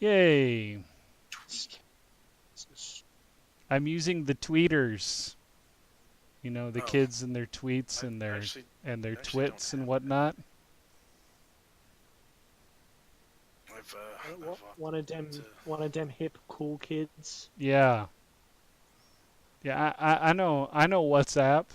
Yay! I'm using the tweeters. You know, the kids and their tweets and their twits and whatnot. One of them hip cool kids. Yeah. Yeah, I know WhatsApp.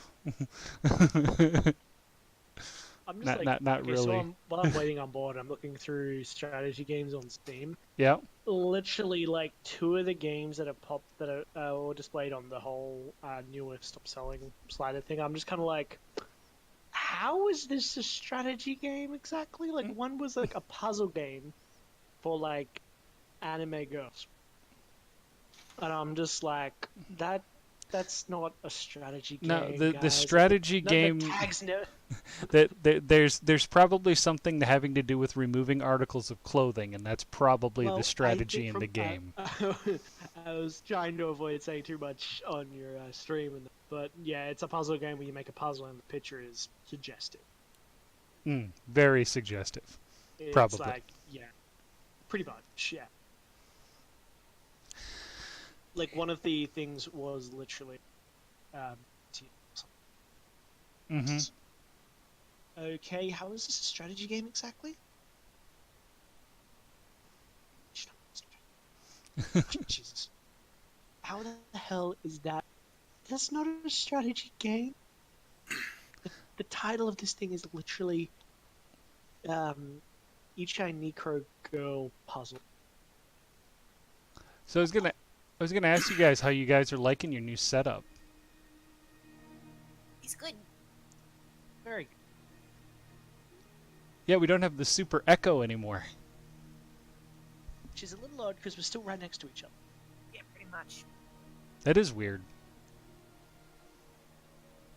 I'm just not okay, really. so while I'm waiting on board, I'm looking through strategy games on Steam. Yeah. Literally, like, two of the games that are all displayed on the whole newer stop selling slider thing. I'm just kind of like, how is this a strategy game exactly? Like, one was like a puzzle game for like anime girls, and I'm just like, that's not a strategy game. No, the guys. strategy game. The tags there's probably something having to do with removing articles of clothing, and that's probably the strategy in the game. I was trying to avoid saying too much on your stream, but yeah, it's a puzzle game where you make a puzzle and the picture is suggestive. Very suggestive. It's probably. Like, yeah, pretty much, yeah. Like, one of the things was literally Okay, how is this a strategy game exactly? Jesus. How the hell is that? That's not a strategy game. The title of this thing is literally Ichai Necro Girl Puzzle. So I was gonna ask you guys how you guys are liking your new setup. He's good. Very good. Yeah, we don't have the super echo anymore. Which is a little odd because we're still right next to each other. Yeah, pretty much. That is weird.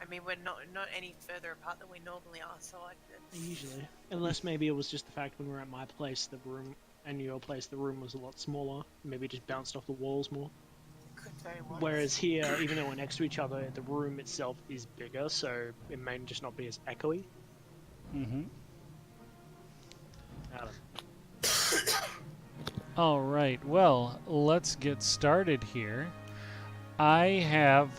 I mean, we're not any further apart than we normally are, so like that. Usually, unless maybe it was just the fact when we were at my place, the room, and your place, the room was a lot smaller. Maybe it just bounced off the walls more. Could very well. Whereas here, even though we're next to each other, the room itself is bigger, so it may just not be as echoey. All right. Well, let's get started here. I have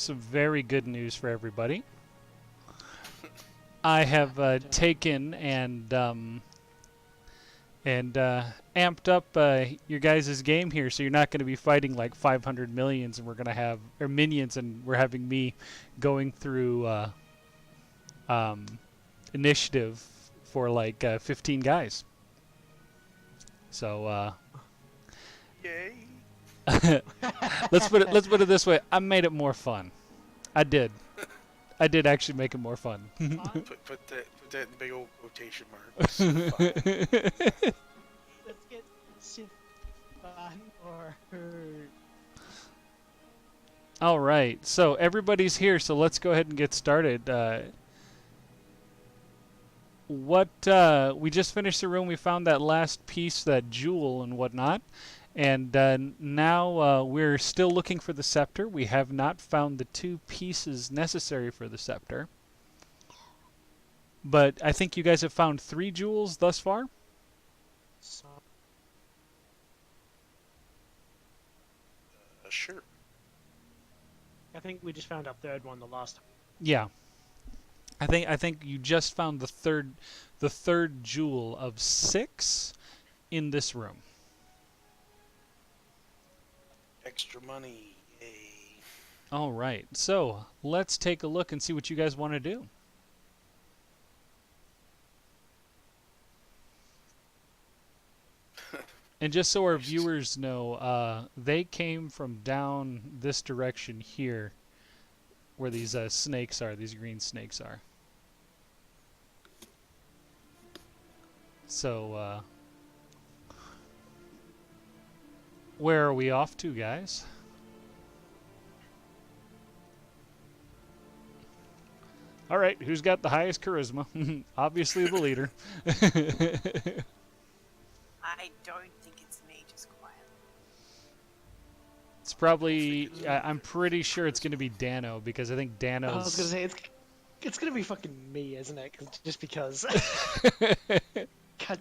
some very good news for everybody. I have taken and amped up your guys' game here, so you're not going to be fighting like 500 millions, and we're going to have minions, and we're having me going through initiative for like 15 guys. So yay! let's put it this way. I made it more fun. I did actually make it more fun. put that in big old quotation marks. Let's get fun or hurt. All right, so everybody's here, so let's go ahead and get started. We just finished the room. We found that last piece, that jewel and whatnot, and now we're still looking for the scepter. We have not found the 2 pieces necessary for the scepter, but I think you guys have found 3 jewels thus far. Sure. I think we just found our 3rd one the last time. Yeah. I think you just found the third jewel of 6 in this room. Extra money, yay! All right, so let's take a look and see what you guys want to do. And just so our viewers know, they came from down this direction here, where these snakes are, these green snakes are. So, where are we off to, guys? All right, who's got the highest charisma? Obviously the leader. I don't think it's me, just quiet. It's probably, I'm pretty sure it's going to be Dano, because I think Dano's... I was going to say, it's going to be fucking me, isn't it? Just because... God.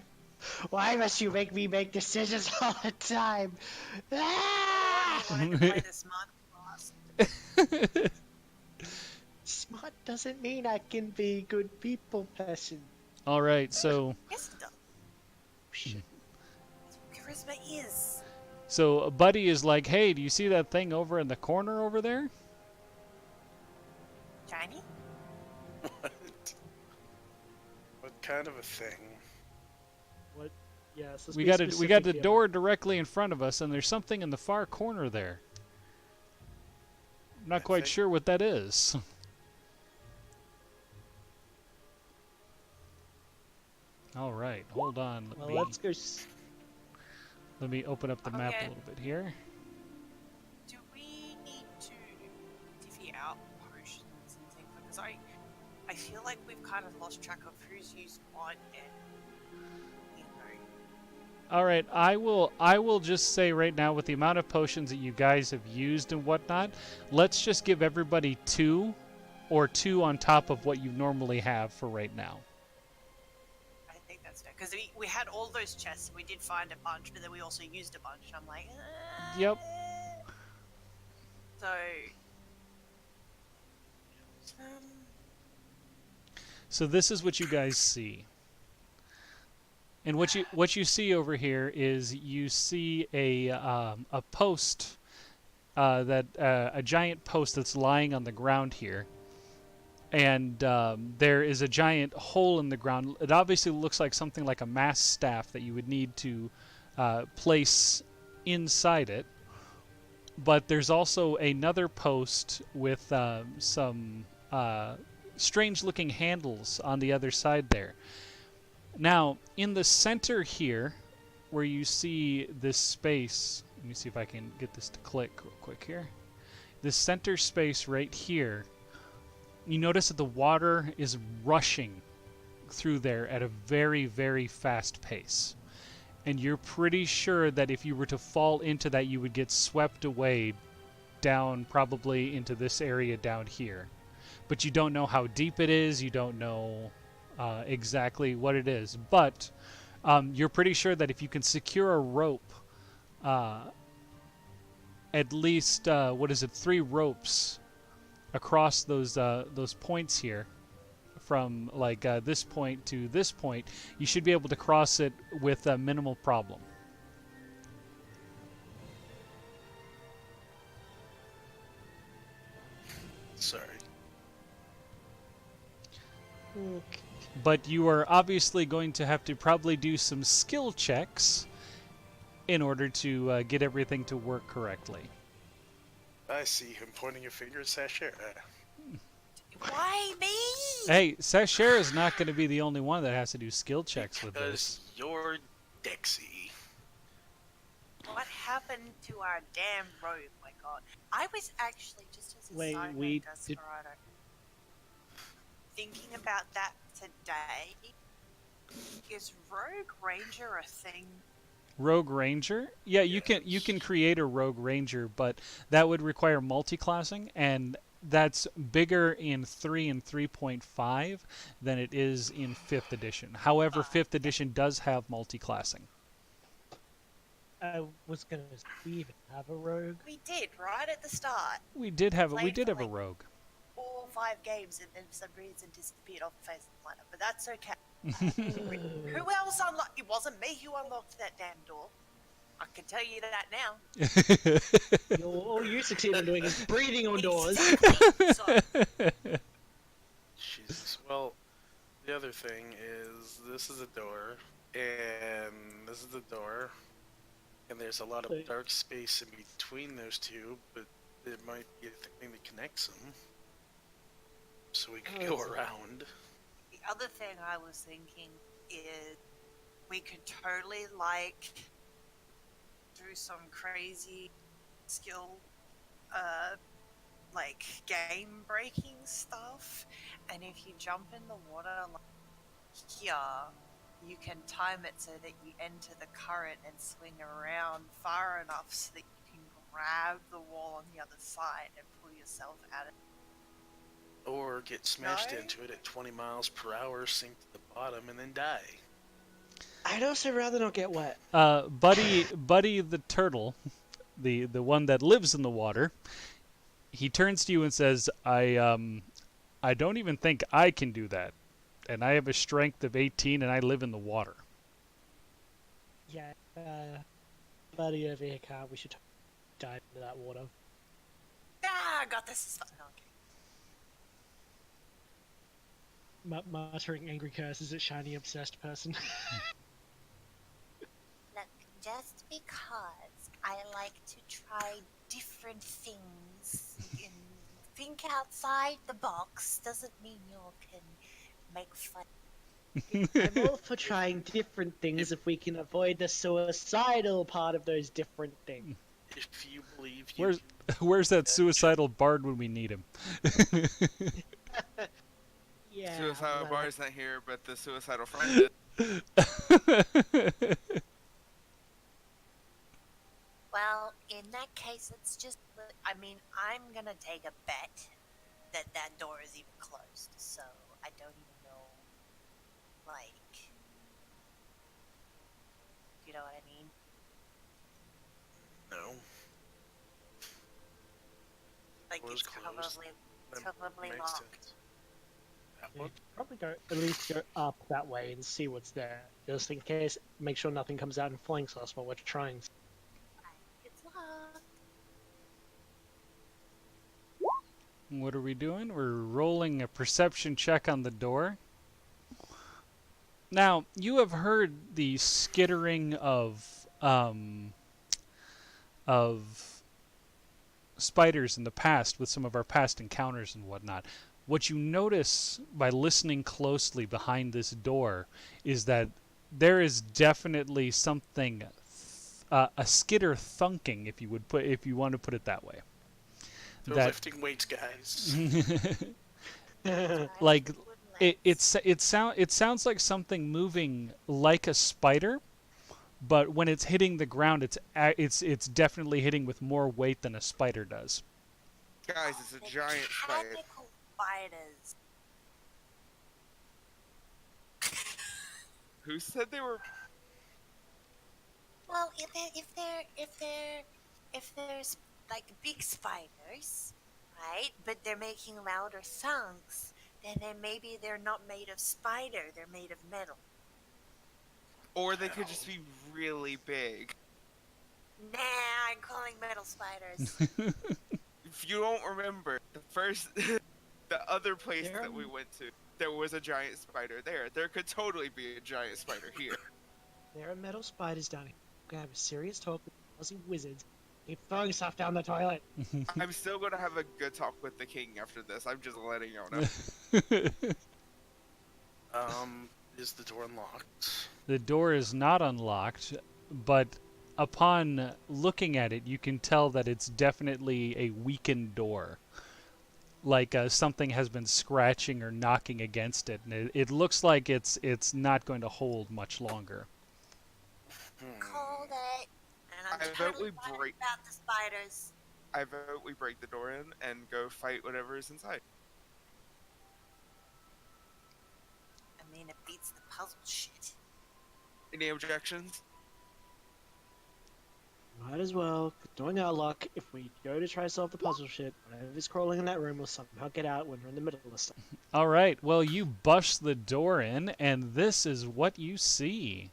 Why must you make me make decisions all the time? I Ah! wanted to play the smart class. Smart doesn't mean I can be good people person. All right, so Yes, it does. Shit. Charisma is. Buddy is like, hey, do you see that thing over in the corner over there? Shiny? What? What kind of a thing? What? Yes. We got the door directly in front of us, and there's something in the far corner there. I'm not I quite think- sure what that is. All right, hold on. Well, let's go. Let me open up the map a Okay. little bit here. Do we need to divvy out potions and things? Because I feel like we've kind of lost track of who's used what and you know. All right, I will just say right now, with the amount of potions that you guys have used and whatnot, let's just give everybody 2, or 2 on top of what you normally have for right now. I think that's fair. Because we had all those chests, we did find a bunch, but then we also used a bunch, and I'm like, Yep. So, So this is what you guys see. And what you see over here is you see a post a giant post that's lying on the ground here, and there is a giant hole in the ground. It obviously looks like something like a mass staff that you would need to place inside it. But there's also another post with some strange-looking handles on the other side there. Now, in the center here, where you see this space, let me see if I can get this to click real quick here. This center space right here, you notice that the water is rushing through there at a very, very fast pace. And you're pretty sure that if you were to fall into that, you would get swept away down probably into this area down here. But you don't know how deep it is, you don't know exactly what it is. But you're pretty sure that if you can secure a rope, at least, 3 ropes across those points here, from like this point to this point, you should be able to cross it with a minimal problem. Sorry. Okay. But you are obviously going to have to probably do some skill checks in order to get everything to work correctly. I see him pointing a finger at Sashera. why me? Hey, Sashera is not going to be the only one that has to do skill checks with Because this. you're Dexy. What happened to our damn rogue? My God, I was actually just as a Wait, side we note, did- Desperado, thinking about that today. Is Rogue Ranger a thing? Rogue Ranger? Yeah, you can create a Rogue Ranger, but that would require multi-classing, and that's bigger in 3 and 3.5 than it is in 5th edition. However, 5th edition does have multi-classing. I was gonna. We even have a rogue. We did right at the start. We did have a Played for, Rogue. 4 or 5 games, and then for some reason disappeared off the face of the lineup. But that's okay. Who else unlocked? It wasn't me who unlocked that damn door. I can tell you that now. All you succeed in doing is breathing on doors. So, Jesus. Well, the other thing is, this is a door, and this is the door, and there's a lot So- of dark space in between those two, but there might be a thing that connects them. So we could go Oh, around. the other thing I was thinking is we could totally do some crazy skill, game breaking stuff, and if you jump in the water here, you can time it so that you enter the current and swing around far enough so that you can grab the wall on the other side and pull yourself out of it. Or get smashed No. into it at 20 miles per hour, sink to the bottom, and then die. I I'd also rather not get wet. Buddy the turtle, the one that lives in the water, he turns to you and says, I don't even think I can do that. And I have a strength of 18 and I live in the water. Yeah, buddy over here, car. We should dive into that water. Ah, I got this. Is fun. Okay. Muttering angry curses at shiny obsessed person. Look, just because I like to try different things and think outside the box doesn't mean you can make fun. I'm all for trying different things if we can avoid the suicidal part of those different things. If you believe you Where's that suicidal bard when we need him? Yeah. Suicidal well, Bar's not here, but the suicidal friend is. Well, in that case, it's just. I mean, I'm gonna take a bet that that door is even closed, so I don't even know. Like. You know what I mean? know. Like, Door's it's closed. probably Makes locked. sense. That Yeah, one? probably at least go up that way and see what's there, just in case. Make sure nothing comes out and flanks us while we're trying. It's locked. What are we doing? We're rolling a perception check on the door. Now, you have heard the skittering of spiders in the past with some of our past encounters and whatnot. What you notice by listening closely behind this door is that there is definitely something, a skitter thunking, if you want to put it that way. They're lifting weights, guys. Like it sounds like something moving like a spider, but when it's hitting the ground, it's definitely hitting with more weight than a spider does. Guys, it's a giant spider. Mechanical spiders. Who said they were? Well, if there's like big spiders, right? But they're making louder sounds, then maybe they're not made of spider. They're made of metal. Or they could just be really big. Nah, I'm calling metal spiders. If you don't remember, the other place There that we went to, there was a giant spider there. There could totally be a giant spider here. There are metal spiders down here. We're gonna have a serious talk with Aussie wizards. Keep throwing stuff down the toilet. I'm still gonna have a good talk with the king after this. I'm just letting y'all know. Is the door unlocked? The door is not unlocked, but upon looking at it, you can tell that it's definitely a weakened door. Like something has been scratching or knocking against it, and it looks like it's not going to hold much longer. Called it. And I'm I vote totally we right break- about the spiders. I vote we break the door in and go fight whatever is inside. I mean, it beats the puzzle shit. Any objections? Might as well. Knowing our luck, if we go to try to solve the puzzle shit, whatever's crawling in that room will somehow get out when we're in the middle of stuff. All right, well, you bust the door in, and this is what you see.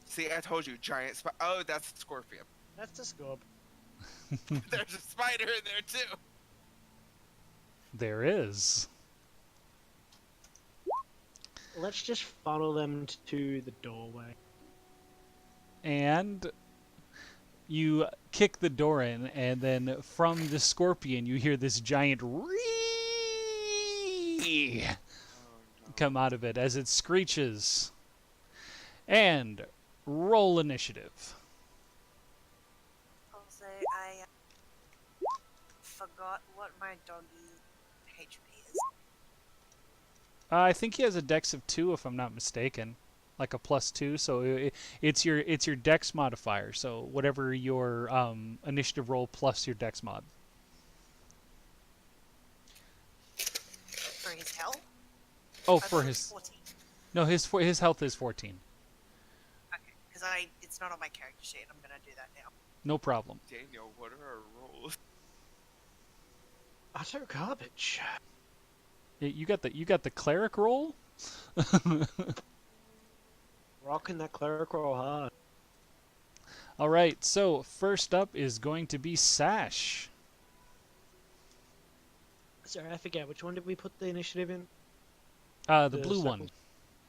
See, I told you, giant spider. Oh, that's a scorpion. That's a scorp. There's a spider in there too. There is. Let's just funnel them to the doorway. And you kick the door in, and then from the scorpion, you hear this giant "ree" come out of it as it screeches. And roll initiative. Also, I forgot what my doggy HP is. I think he has a dex of 2, if I'm not mistaken, like a +2. So it's your dex modifier. So whatever your initiative roll plus your dex mod. For his health? Oh, I for thought it was his 14. no, his health is 14. Okay, because it's not on my character sheet. I'm gonna do that now. No problem. Daniel, what are our rolls? Utter garbage. You got the cleric roll. Rocking that cleric roll hard. All right. So first up is going to be Sash. Sorry, I forget. Which one did we put the initiative in? The The blue one.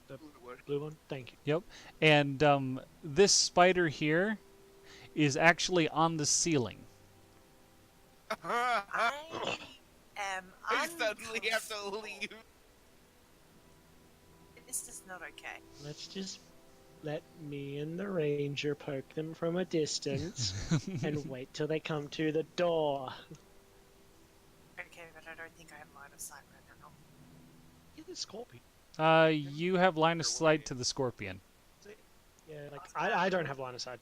circles? Blue one? Thank you. Yep. And this spider here is actually on the ceiling. I am I suddenly have to uncomfortable. leave. This is not okay. Let's just let me and the ranger poke them from a distance and wait till they come to the door. Okay, but I don't think I have line of sight right now. Get the scorpion. You have line of sight to the scorpion. Yeah, like I don't have line of sight.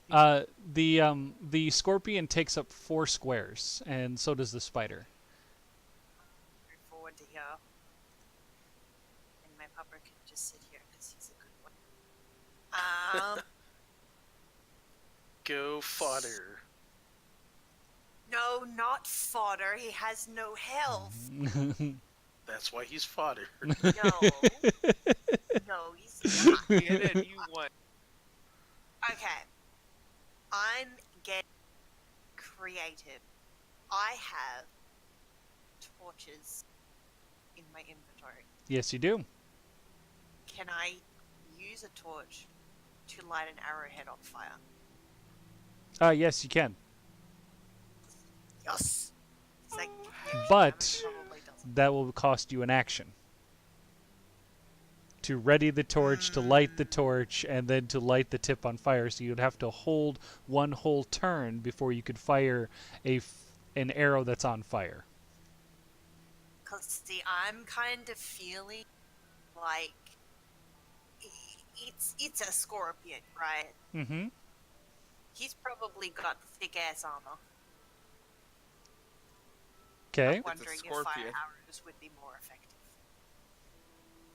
The scorpion takes up 4 squares, and so does the spider. Move forward to here. And my pupper can just sit here because he's a good one. Go fodder. No, not fodder. He has no health. That's why he's fodder. No. No, he's not. Get it, you want. Okay. I'm getting creative. I have torches in my inventory. Yes, you do. Can I use a torch to light an arrowhead on fire? Yes, you can. Yes. It's like, But probably doesn't. that will cost you an action. To ready the torch, to light the torch, and then to light the tip on fire. So you'd have to hold one whole turn before you could fire an arrow that's on fire. Cause see, I'm kind of feeling like it's a scorpion, right? Mm-hmm. He's probably got thick ass armor. Okay. I'm wondering if fire scorpion. arrows would be more effective.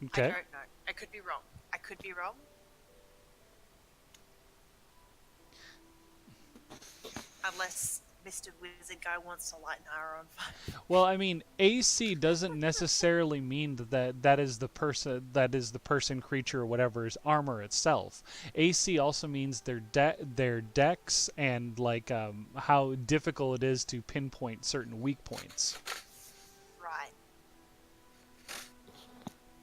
I Okay. don't know. I could be wrong. I could be wrong. Unless Mr. Wizard Guy wants to light an arrow on fire. Well, I mean, AC doesn't necessarily mean that is the person, creature, or whatever's armor itself. AC also means their dex and like how difficult it is to pinpoint certain weak points. Right.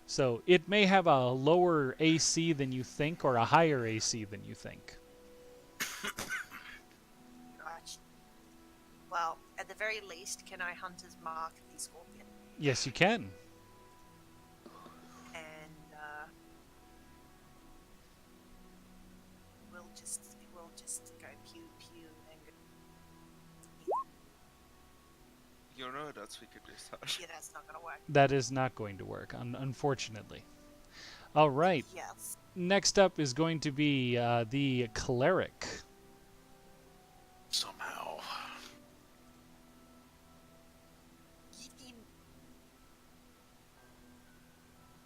So it may have a lower AC than you think, or a higher AC than you think. Gotcha. Well, at the very least, can I Hunter's Mark the scorpion? Yes, you can. And we'll just go pew pew and go. You know what else we could do, Sash? Yeah, that's not gonna work. That is not going to work, unfortunately. All right. Yes. Next up is going to be the cleric. Somehow.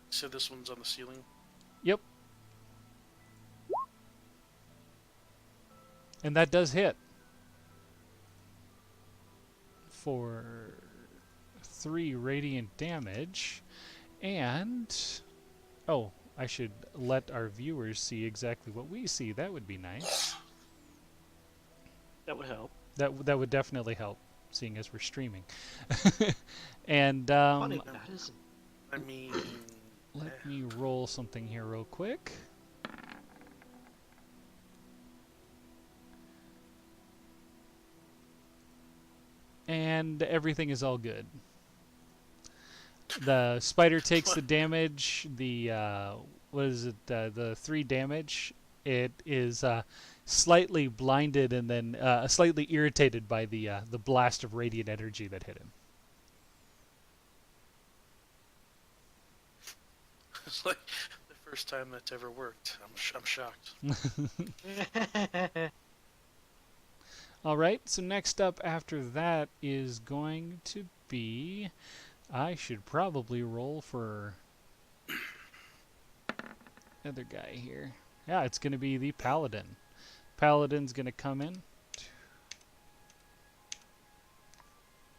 So this one's on the ceiling? Yep. And that does hit. For 3 radiant damage. And... oh, I should let our viewers see exactly what we see. That would be nice. That would help. That would definitely help, seeing as we're streaming. And Funny that isn't. I mean... let me roll something here real quick. And everything is all good. The spider takes the damage. The what is it? The 3 damage. It is slightly blinded and then slightly irritated by the blast of radiant energy that hit him. It's like the first time that's ever worked. I'm shocked. All right. So next up after that is going to be I should probably roll for other guy here. Yeah, it's going to be the Paladin. Paladin's going to come in.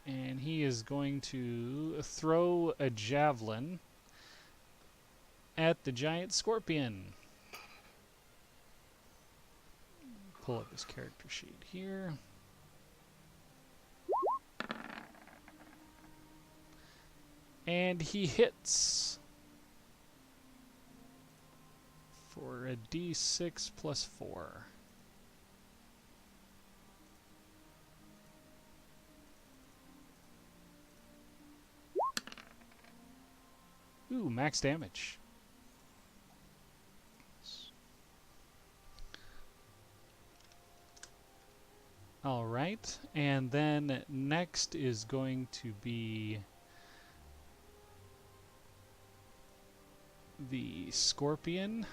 And he is going to throw a javelin at the giant scorpion. Pull up his character sheet here. And he hits for a d6 plus 4. Ooh, max damage. All right, and then next is going to be the scorpion.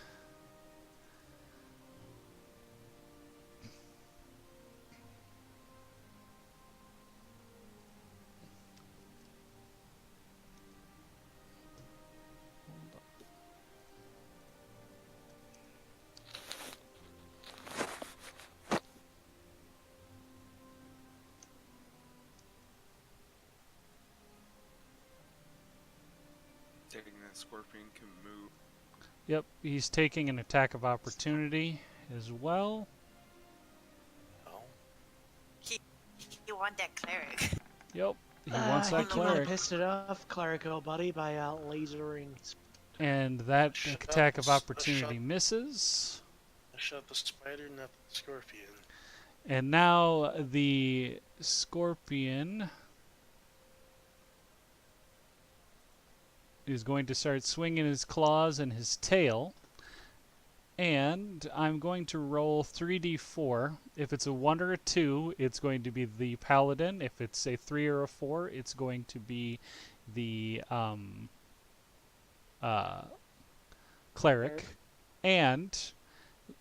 Taking that scorpion can move. Yep, he's taking an attack of opportunity as well. Oh. You want that cleric? Yep, he wants that You might have cleric. pissed it off, clerical buddy, by lasering. And that Shut attack up, of shut- opportunity misses. I shot the spider, not the scorpion. And now the scorpion is going to start swinging his claws and his tail. And I'm going to roll 3d4. If it's a 1 or a 2, it's going to be the paladin. If it's a 3 or a 4, it's going to be the cleric. And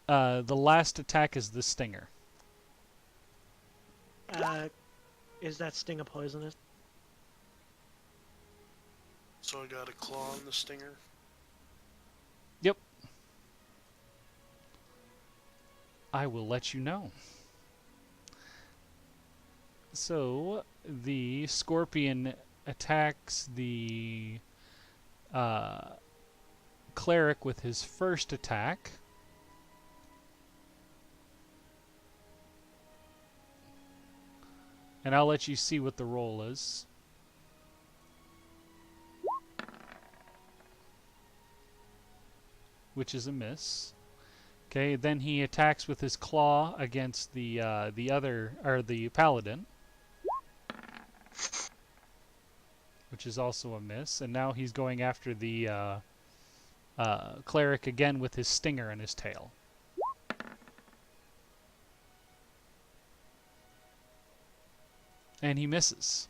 the last attack is the stinger. Is that stinger poisonous? So I got a claw on the stinger. Yep. I will let you know. So the scorpion attacks the cleric with his first attack. And I'll let you see what the roll is. Which is a miss. Okay, then he attacks with his claw against the paladin, which is also a miss. And now he's going after the cleric again with his stinger in his tail. And he misses.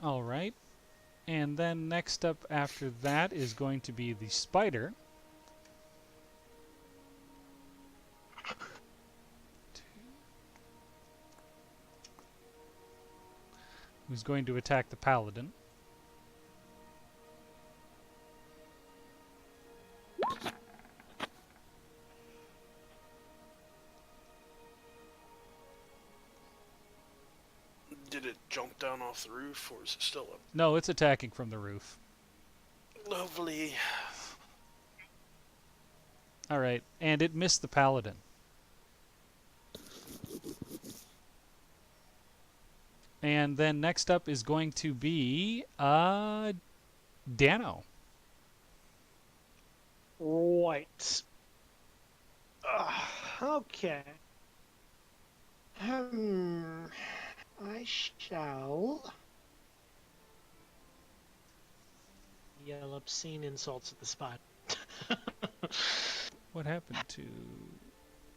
All right. And then next up after that is going to be the spider. Who's going to attack the paladin. Did it jump down off the roof, or is it still up? No, it's attacking from the roof. Lovely. All right, and it missed the paladin. And then next up is going to be Dano. Right. Okay. I shall yell obscene insults at the spot. What happened to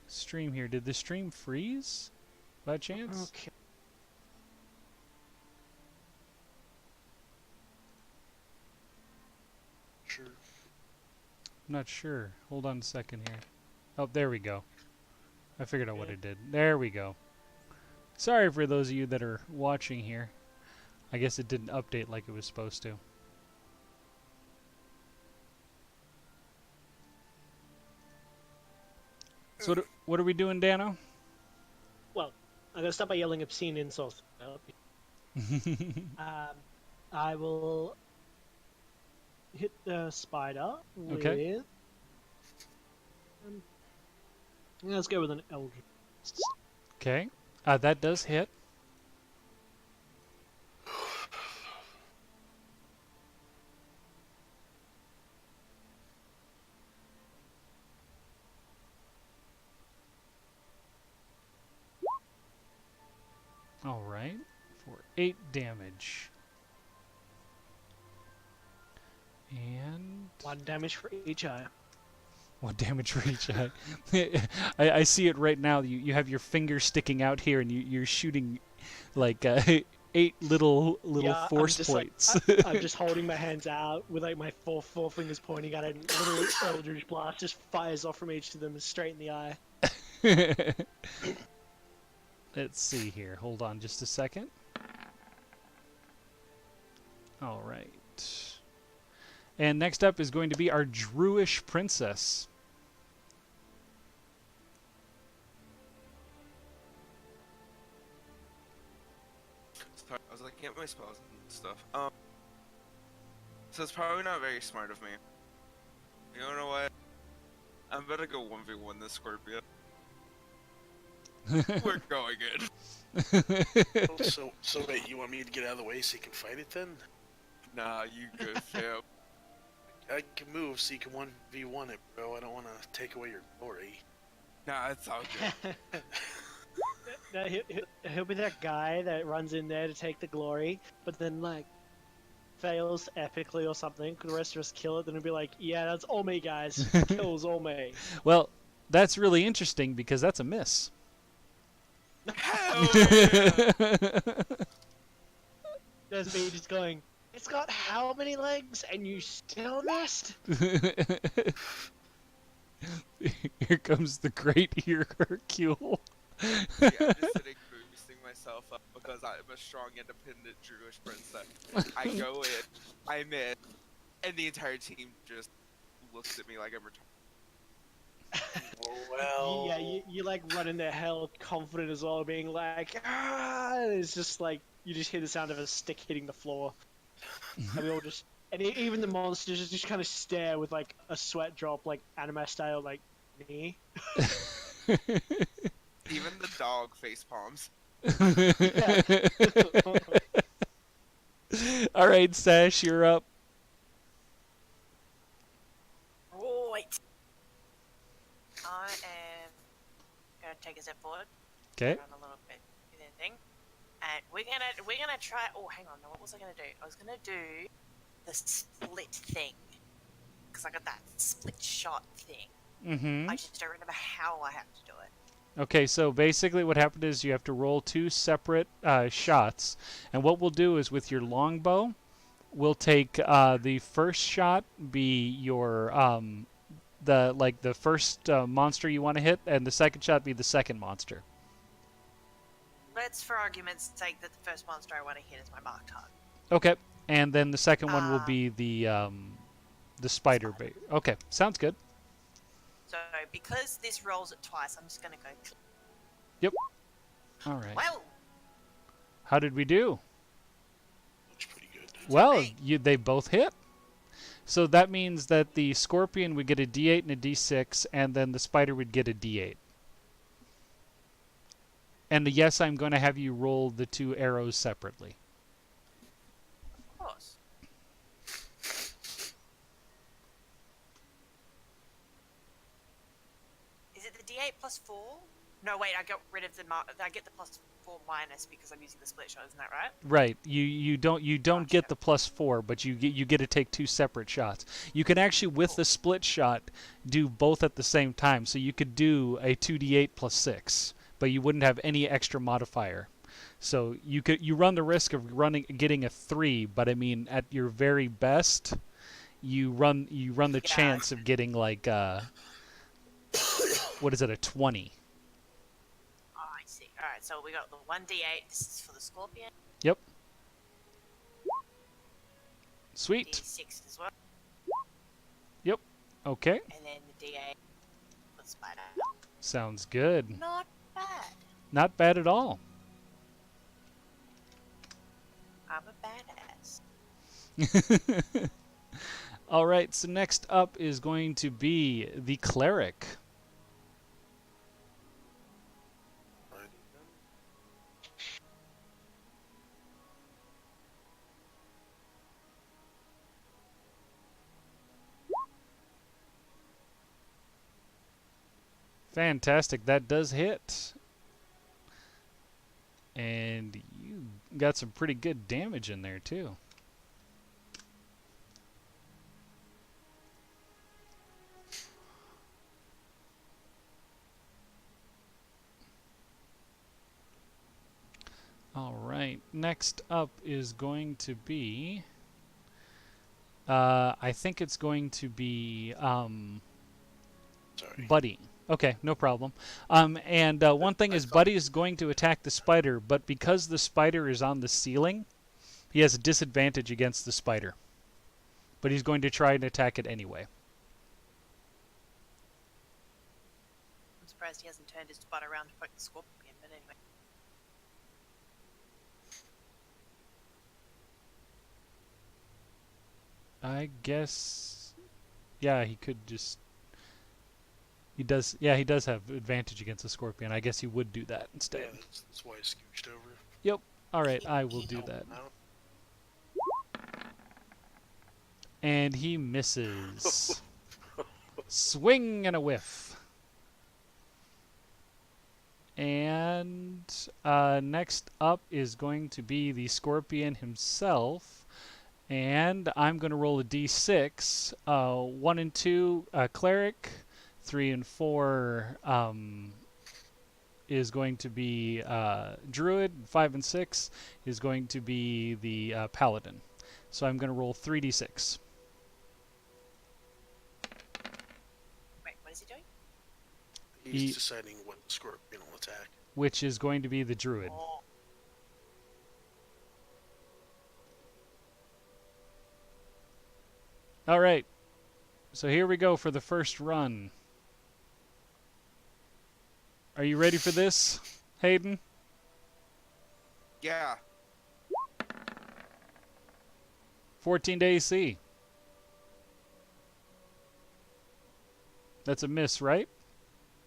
stream here? Did the stream freeze by chance? Okay. Sure. I'm not sure. Hold on a second here. Oh, there we go. I figured out what Okay. it did. There we go. Sorry for those of you that are watching here. I guess it didn't update like it was supposed to. So what are we doing, Dano? Well, I'm gonna start by yelling obscene insults. I will hit the spider with. Okay. Let's go with an Eldritch. Okay. That does hit. All right. For 8 damage. And 1 damage for each eye. 1 damage for each eye. I see it right now. You have your finger sticking out here, and you're shooting like 8 little Yeah, force I'm just points. I'm just holding my hands out with like my four fingers pointing at it, and a little Eldritch blast just fires off from each of them straight in the eye. Let's see here. Hold on just a second. All right. And next up is going to be our Druish Princess. Sorry, I was looking at my spells and stuff. So it's probably not very smart of me. You know what? I'm about to go 1v1 this Scorpion. We're going in. So wait, you want me to get out of the way so you can fight it then? Nah, you good, fam. I can move so you can 1v1 it, bro. I don't want to take away your glory. Nah, it's all good. No, he'll be that guy that runs in there to take the glory, but then like fails epically or something. The rest of us kill it, then he'll be like, "Yeah, that's all me, guys. Kills all me." Well, that's really interesting because that's a miss. Hell yeah! There's me just going, "It's got how many legs, and you still missed?" Here comes the great Hercule. Yeah, I'm just sitting boosting myself up because I'm a strong, independent Druish princess. I go in, I'm in, and the entire team just looks at me like I'm retarded. Well, Yeah, you like run in there hell confident as well, being like, "Ah!" And it's just like you just hear the sound of a stick hitting the floor, and we all just, and even the monsters just kind of stare with like a sweat drop, like anime style, like me. Even the dog face palms. All right, Sash, you're up. Right. I am gonna take a step forward. Okay. Run a little bit with the thing, and we're gonna try. Oh, hang on. No, what was I gonna do? I was gonna do the split thing because I got that split shot thing. Mm-hmm. I just don't remember how I have to do it. Okay, so basically what happened is you have to roll 2 separate shots, and what we'll do is with your longbow, we'll take the first shot be your the first monster you want to hit, and the second shot be the second monster. Let's, for argument's sake, that the first monster I want to hit is my marked target. Okay, and then the second one will be the spider bait. Okay, sounds good. So, because this rolls it twice, I'm just gonna go. Yep. All right. Well, How did we do? that's pretty good. Well, great. they both hit. So that means that the scorpion would get a D8 and a D6, and then the spider would get a D8. And yes, I'm going to have you roll the 2 arrows separately. of course. Is it the D8 plus 4? No, wait. I got rid of the. I get the plus 4 minus because I'm using the split shot. Isn't that right? Right. You don't Gotcha. get the +4, but you get to take 2 separate shots. You can actually with the split shot do both at the same time. So you could do a 2d8 plus 6, but you wouldn't have any extra modifier. So you run the risk of getting a 3, but I mean at your very best, you run the chance of getting like what is it, a 20. Oh, I see. Alright, So we got the 1d8. This is for the scorpion. Yep. Sweet. D6 as well. Yep. Okay. And then the d8 for the spider. Sounds good. Not bad. Not bad at all. I'm a badass. All right, so next up is going to be the cleric. Fantastic, that does hit. And you got some pretty good damage in there too. All right, next up is going to be, I think it's going to be Sorry. Buddy. Okay, no problem. And one thing is Buddy is going to attack the spider, but because the spider is on the ceiling, he has a disadvantage against the spider. But he's going to try and attack it anyway. I'm surprised he hasn't turned his butt around to poke the scorpion, but anyway. I guess, yeah, he could just. He does. Yeah, he does have advantage against the scorpion. I guess he would do that instead. Yeah, that's why I scooched over. Yep. All right, I will do that. And he misses. Swing and a whiff. And next up is going to be the scorpion himself. And I'm going to roll a d6. 1 and 2, cleric. 3 and 4 is going to be druid. 5 and 6 is going to be the paladin. So I'm going to roll 3d6. Wait, what is he doing? He's deciding what the scorpion will attack. Which is going to be the druid. Oh. All right. So here we go for the first run. Are you ready for this, Hayden? Yeah. 14 to AC. That's a miss, right?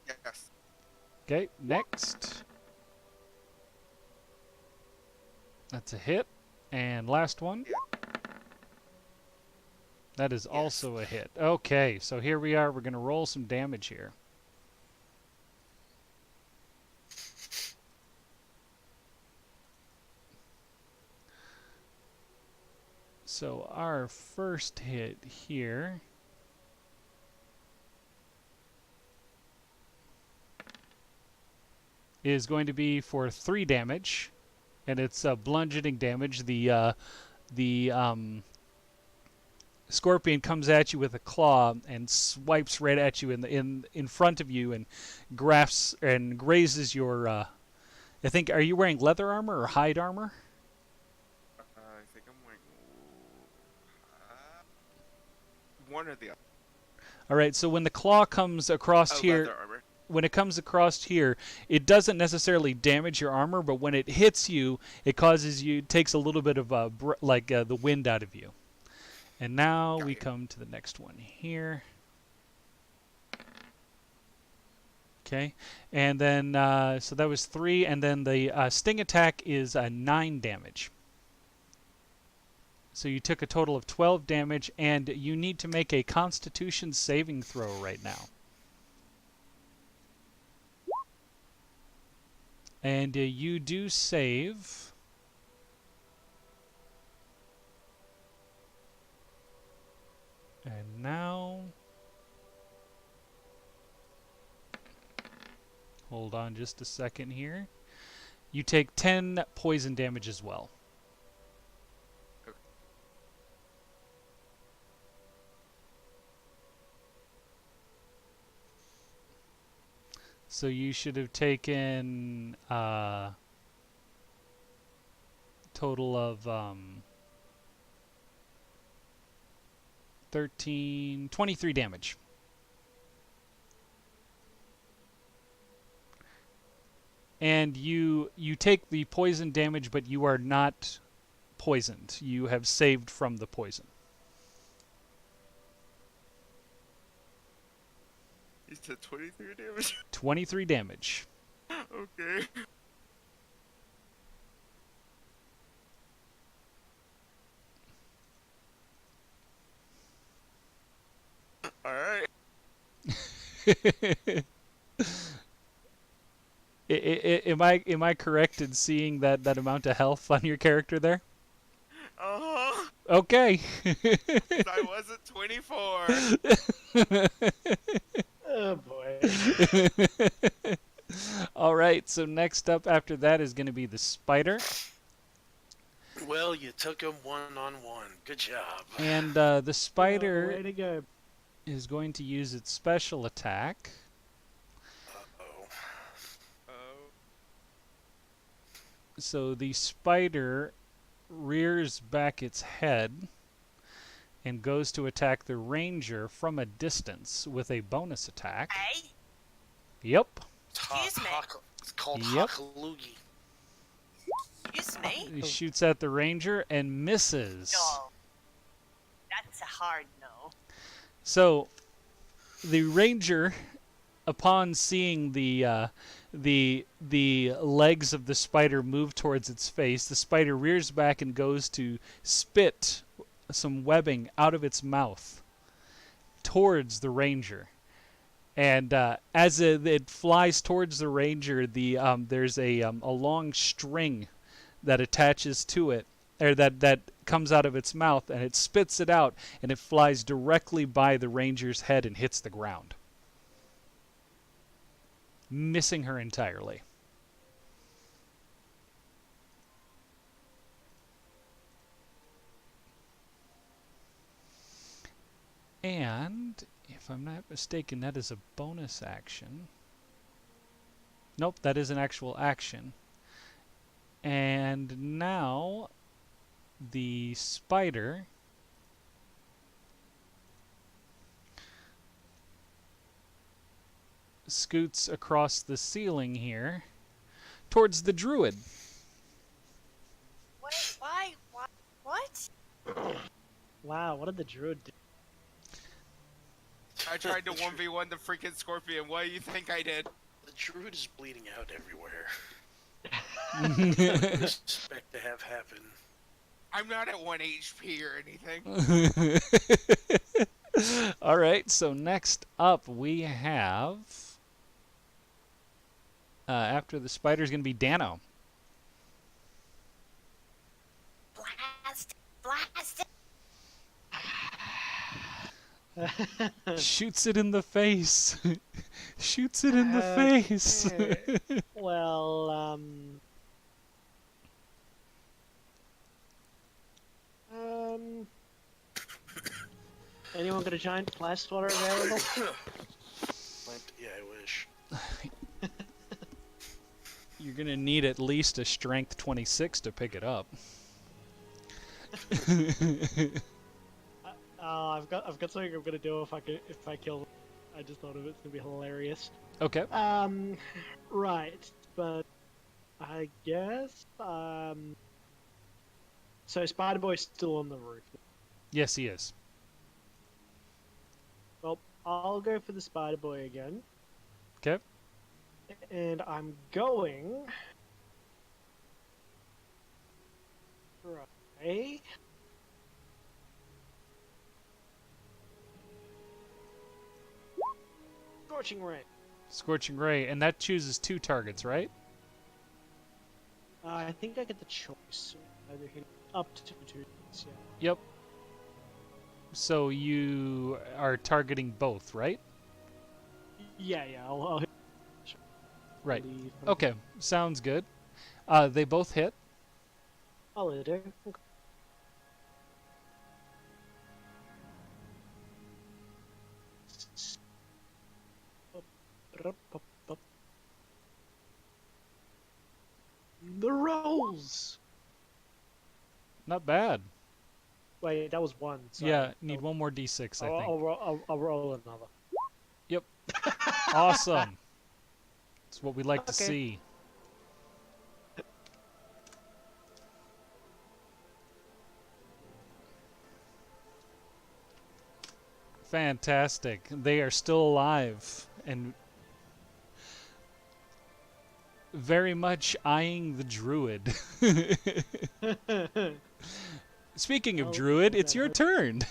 Yes. Okay, next. That's a hit. And last one. Yeah. That is also a hit. Okay, so here we are. We're going to roll some damage here. So our first hit here is going to be for 3 damage, and it's bludgeoning damage. The scorpion comes at you with a claw and swipes right at you in front of you and grasps and grazes your. I think, are you wearing leather armor or hide armor? I think I'm wearing one or the other. All right. So when the claw comes across here. Leather armor. When it comes across here, it doesn't necessarily damage your armor, but when it hits you, it takes a little bit of the wind out of you. And now we come to the next one here. Okay, and then so that was 3, and then the sting attack is 9 damage. So you took a total of 12 damage, and you need to make a Constitution saving throw right now. And you do save. And now, hold on just a second here. You take 10 poison damage as well. Okay. So you should have taken total of 23 damage. And you take the poison damage, but you are not poisoned. You have saved from the poison. You said 23 damage? 23 damage. Okay. Alright. Am I correct in seeing that amount of health on your character there? Uh-huh. Okay. I wasn't 24. Oh boy. All right, so next up after that is going to be the spider. Well, you took him one-on-one. Good job. And the Oh, spider way to go. is going to use its special attack. Uh-oh. Oh. So the spider rears back its head and goes to attack the ranger from a distance with a bonus attack. Hey, Yep. Excuse me. It's called Yep. Hakalugi. excuse me. He shoots at the ranger and misses. No. That's a hard no. So the ranger, upon seeing the legs of the spider move towards its face, the spider rears back and goes to spit some webbing out of its mouth towards the ranger. And as it flies towards the ranger, there's a long string that attaches to it, or that comes out of its mouth, and it spits it out, and it flies directly by the ranger's head and hits the ground, missing her entirely. And if I'm not mistaken, that is a bonus action. Nope, that is an actual action. And now the spider scoots across the ceiling here towards the druid. Wait, why? What? Wow, what did the druid do? I tried to 1v1 the freaking scorpion. What do you think I did? The druid is bleeding out everywhere. What do you expect to have happen? I'm not at 1 HP or anything. All right, so next up we have, after the spider, is going to be Dano. Blast! Blast! Shoots it in the face. Shoots it in the face. Okay. Well, anyone got a giant blast swatter available? Yeah, I wish. You're going to need at least a strength 26 to pick it up. I've got something I'm gonna do if I kill. I just thought of it. It's gonna be hilarious. Okay. Right, but I guess so Spider Boy's still on the roof. Yes, he is. Well, I'll go for the Spider Boy again. Okay. And I'm going. Right. Scorching Ray. Scorching Ray, and that chooses 2 targets, right? I think I get the choice. Either hit up to 2 targets, yeah. Yep. So you are targeting both, right? Yeah, I'll hit. Right. Leave. Okay, sounds good. They both hit. I'll hit her. The rolls. Not bad. Wait, that was one. So Yeah, need one more d6, I think. I'll roll another. Yep. Awesome. That's what we like to Okay. see. Fantastic. They are still alive and very much eyeing the druid. Speaking of Oh, druid, it's that your hurt. turn.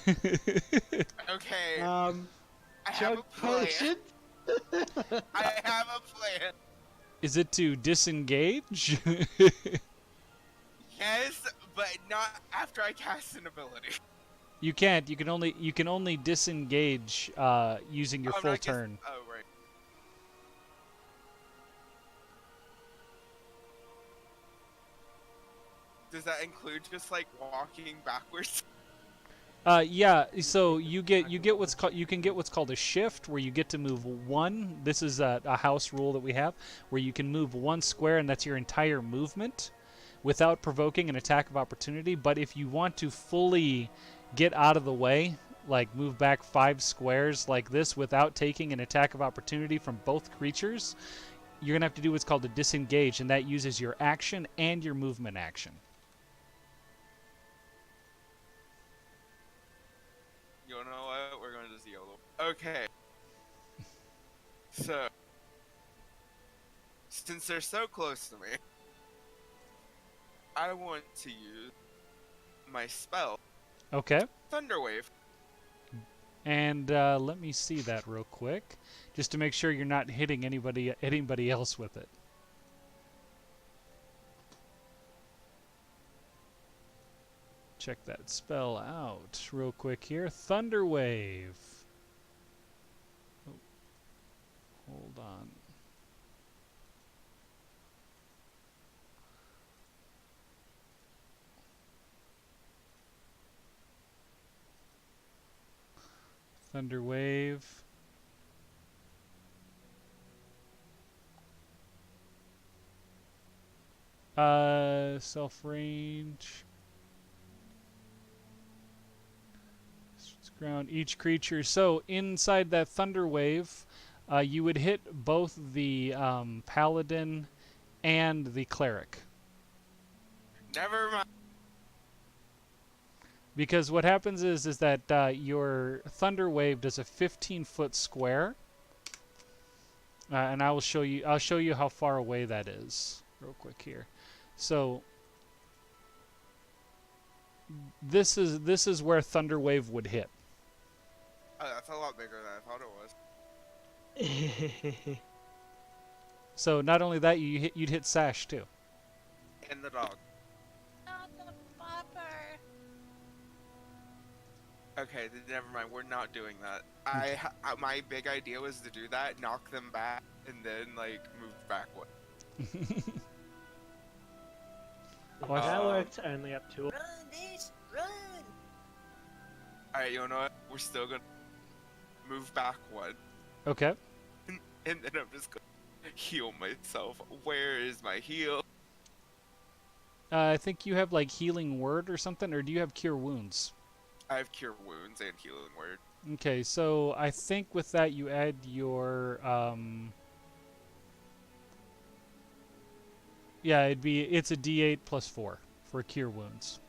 Okay, I have Chug a plan. potion. I have a plan. Is it to disengage? Yes, but not after I cast an ability. You can't. You can only disengage using your Oh, full not guess- turn. Oh, right. Does that include just like walking backwards? Yeah. So you get what's called you can get what's called a shift, where you get to move one. This is a house rule that we have, where you can move one square, and that's your entire movement, without provoking an attack of opportunity. But if you want to fully get out of the way, like move back 5 squares like this without taking an attack of opportunity from both creatures, you're gonna have to do what's called a disengage, and that uses your action and your movement action. You know what? We're going to just YOLO. Okay. So, since they're so close to me, I want to use my spell, Okay. Thunderwave. And let me see that real quick, just to make sure you're not hitting anybody else with it. Check that spell out real quick here. Thunderwave. Oh, hold on. Thunderwave. Self range. Ground each creature. So inside that thunder wave, you would hit both the paladin and the cleric. Never mind. Because what happens is that your thunder wave does a 15-foot square, and I'll show you how far away that is real quick here. So this is where thunder wave would hit. Oh, that's a lot bigger than I thought it was. So not only that, you'd hit Sash too. And the dog. Not the bopper. Okay, then never mind. We're not doing that. My big idea was to do that, knock them back, and then like move backward. That worked only up to. Run, bitch, run! All right, you know what? We're still gonna move back one, Okay. and then I'm just gonna heal myself. Where is my heal? I think you have like healing word or something, or do you have cure wounds? I have cure wounds and healing word. Okay, so I think with that you add your yeah, it's a D8 plus 4 for cure wounds,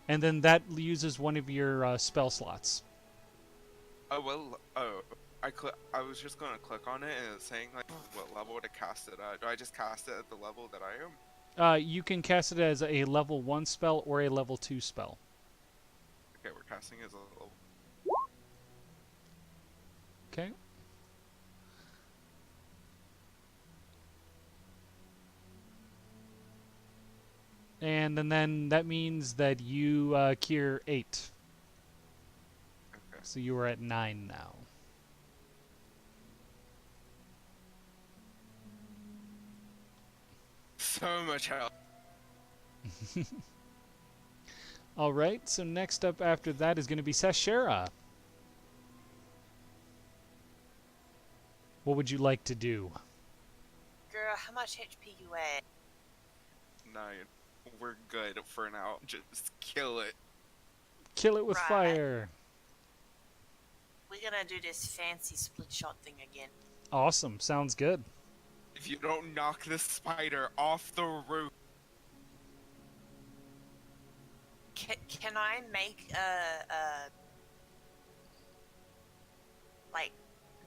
and then that uses one of your spell slots. Oh well. Oh, I was just gonna click on it and it's saying like what level to cast it at. Do I just cast it at the level that I am? You can cast it as a level 1 spell or a level 2 spell. Okay, we're casting as a level. Okay. And then that means that you cure 8. Okay. So you are at 9 now. So much health. All right, so next up after that is going to be Sashera. What would you like to do? Girl, how much HP you at? 9. We're good for now. Just kill it. Kill it with Right. fire. We're gonna do this fancy split shot thing again. Awesome. Sounds good. If you don't knock the spider off the roof, Can I make like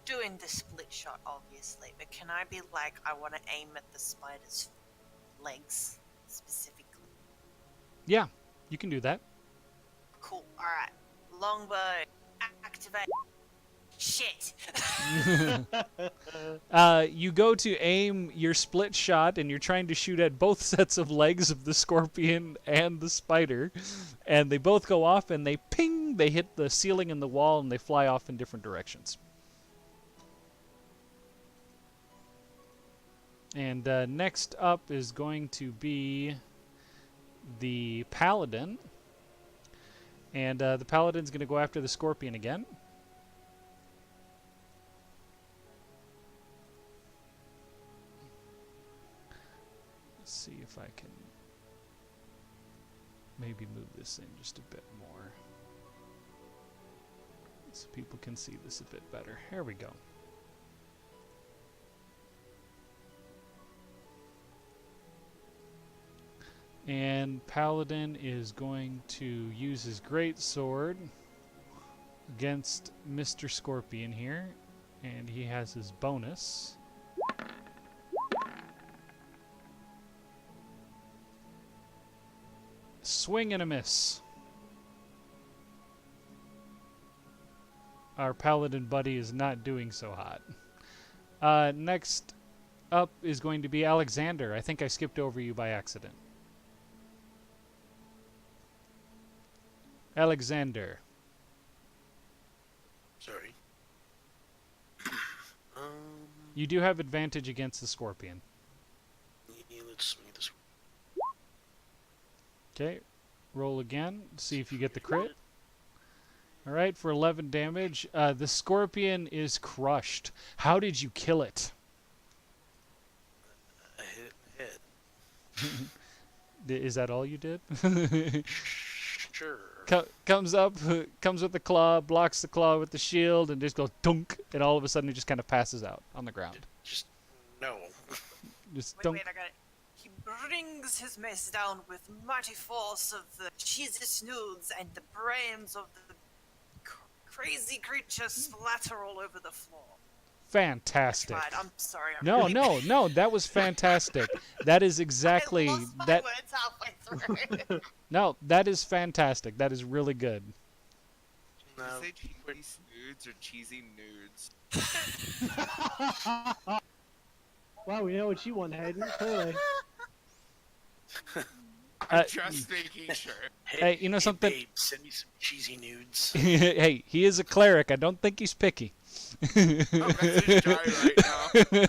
doing the split shot obviously, but can I be like I want to aim at the spider's legs specifically? Yeah, you can do that. Cool. All right. Longbow activate. Shit. You go to aim your split shot, and you're trying to shoot at both sets of legs of the scorpion and the spider, and they both go off, and they ping. They hit the ceiling and the wall, and they fly off in different directions. And next up is going to be the paladin, and the paladin's going to go after the scorpion again. See if I can maybe move this in just a bit more so people can see this a bit better. Here we go. And Paladin is going to use his great sword against Mr. Scorpion here, and he has his bonus. Swing and a miss. Our paladin buddy is not doing so hot. Next up is going to be Alexander. I think I skipped over you by accident. Alexander. Sorry. You do have advantage against the scorpion. Yeah, let's swing this. Okay, roll again. See if you get the crit. All right, for 11 damage. The scorpion is crushed. How did you kill it? I hit it in the head. Is that all you did? Sure. Comes up, comes with the claw, blocks the claw with the shield, and just goes dunk, and all of a sudden he just kind of passes out on the ground. Just no. Just Wait, dunk. wait, I got it. He brings his mace down with mighty force of the cheesy snoods, and the brains of the crazy creatures splatter all over the floor. Fantastic. Right, I'm sorry. No, that was fantastic. That is exactly I lost my that. words halfway through. No, that is fantastic. That is really good. No. you say cheesy snoods or cheesy nudes? Wow, we know what you want, Hayden. Clearly. I'm just making sure. Hey, you know something? Babe, send me some cheesy nudes. Hey, he is a cleric. I don't think he's picky. I'm messaging Jai right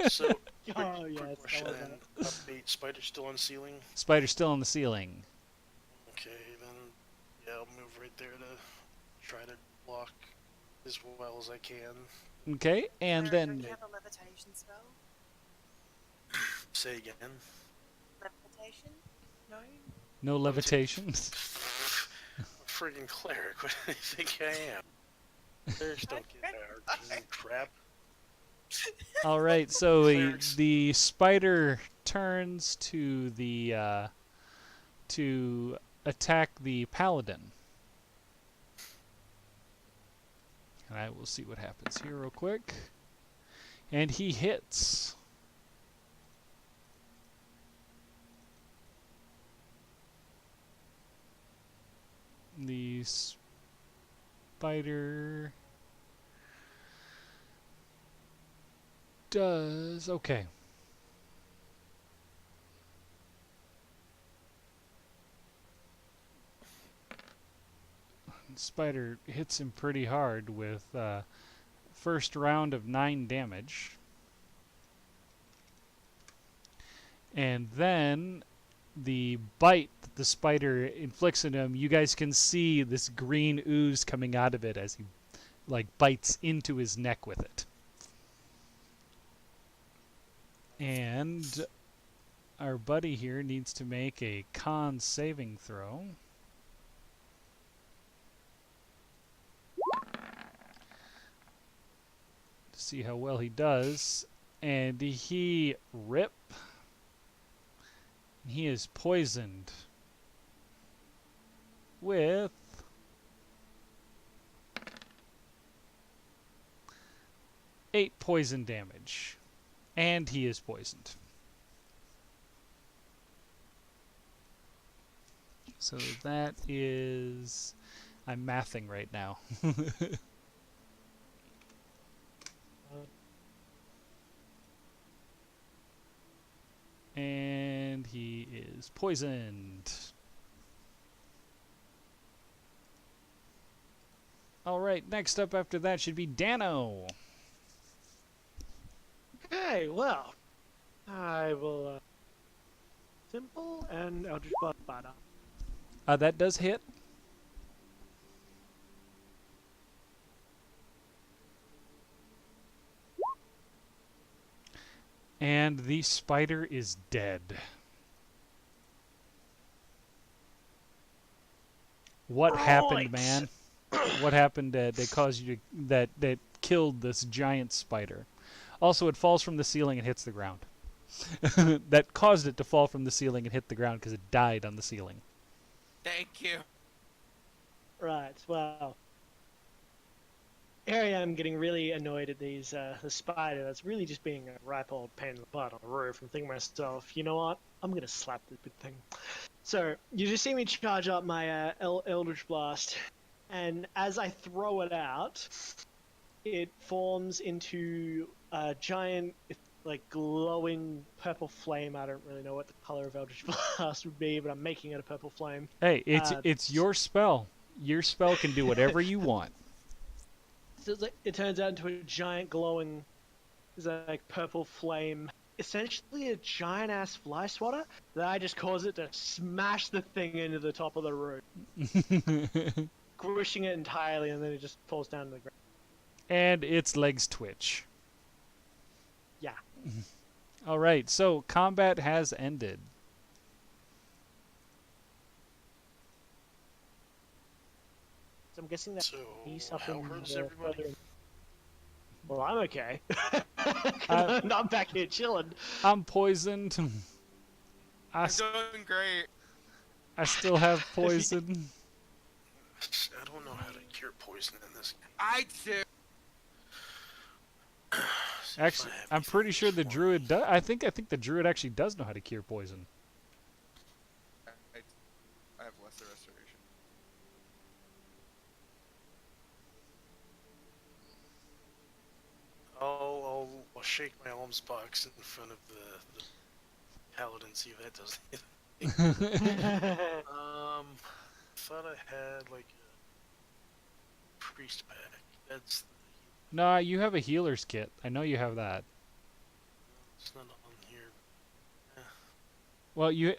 now. So, Oh, yeah, quick it's question all then. Update, spider still on ceiling? Spider's still on the ceiling. Okay, then, yeah, I'll move right there to try to block as well as I can. Okay, and Don't then you have a levitation spell? Say again. Levitation? No? no levitation. I'm a friggin' cleric. What do you think I am? Clerics don't get arcane crap. All right, so Clerics. the spider turns to the to attack the paladin. And I will see what happens here real quick. And he hits. The spider does okay. Spider hits him pretty hard with first round of 9 damage. And then the bite that the spider inflicts on him, you guys can see this green ooze coming out of it as he like bites into his neck with it. And our buddy here needs to make a con saving throw. To see how well he does. And he is poisoned with 8 poison damage. And he is poisoned. So that is... I'm mathing right now. And he is poisoned. Alright, next up after that should be Dano. Okay, well, I will simple and Eldritch Blast Spider. That does hit. And the spider is dead. What happened, man? What happened that caused you to that killed this giant spider? Also, it falls from the ceiling and hits the ground. That caused it to fall from the ceiling and hit the ground because it died on the ceiling. Thank you. Right, well, here I am getting really annoyed at these the spider that's really just being a ripe old pain in the butt on the roof and thinking to myself, you know what? I'm gonna slap this big thing. So you just see me charge up my Eldritch Blast, and as I throw it out, it forms into a giant, like, glowing purple flame. I don't really know what the color of Eldritch Blast would be, but I'm making it a purple flame. Hey, it's your spell. Your spell can do whatever you want. So it turns out into a giant glowing, like, purple flame. Essentially a giant ass fly swatter that I just cause it to smash the thing into the top of the roof, squishing it entirely, and then it just falls down to the ground. And its legs twitch. Yeah. Alright, so combat has ended. So I'm guessing that So, he's up how in hurt is the everybody? further- Well, I'm okay. I'm back here chilling. I'm poisoned. I I'm doing great. still have poison. I don't know how to cure poison in this game. I do. See if Actually, I have I'm pretty sure the anything druid does. I think the druid actually does know how to cure poison. I have lesser restoration. I'll shake my alms box in front of the paladin, see if that does anything. Thought I had like a priest pack. That's Nah, you have a healer's kit. I know you have that. it's not on here. Well, you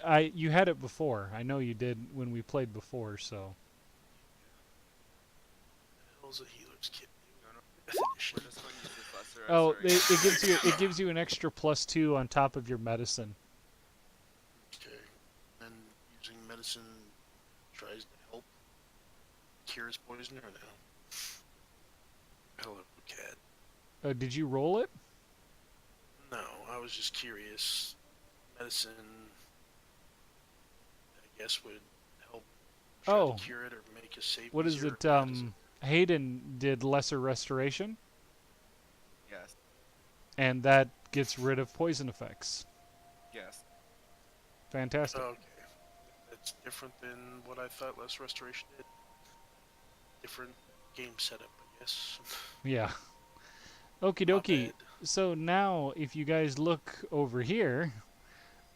had it before. I know you did when we played before. So The hell's a healer's kit? No, no. Fifth edition. We're just going to use this lesser oh, restoration. it gives you an extra +2 on top of your medicine. Okay. And using medicine tries to help cures poison or no? Hello, cat. Did you roll it? No, I was just curious. Medicine, I guess, would help try Oh. to cure it or make a save. What is easier, it? or how does it- Hayden did lesser restoration, Yes. and that gets rid of poison effects. Yes. Fantastic. Okay. That's different than what I thought Less Restoration did. Different game setup, I guess. Yeah. Okie My dokie. bad. So now, if you guys look over here,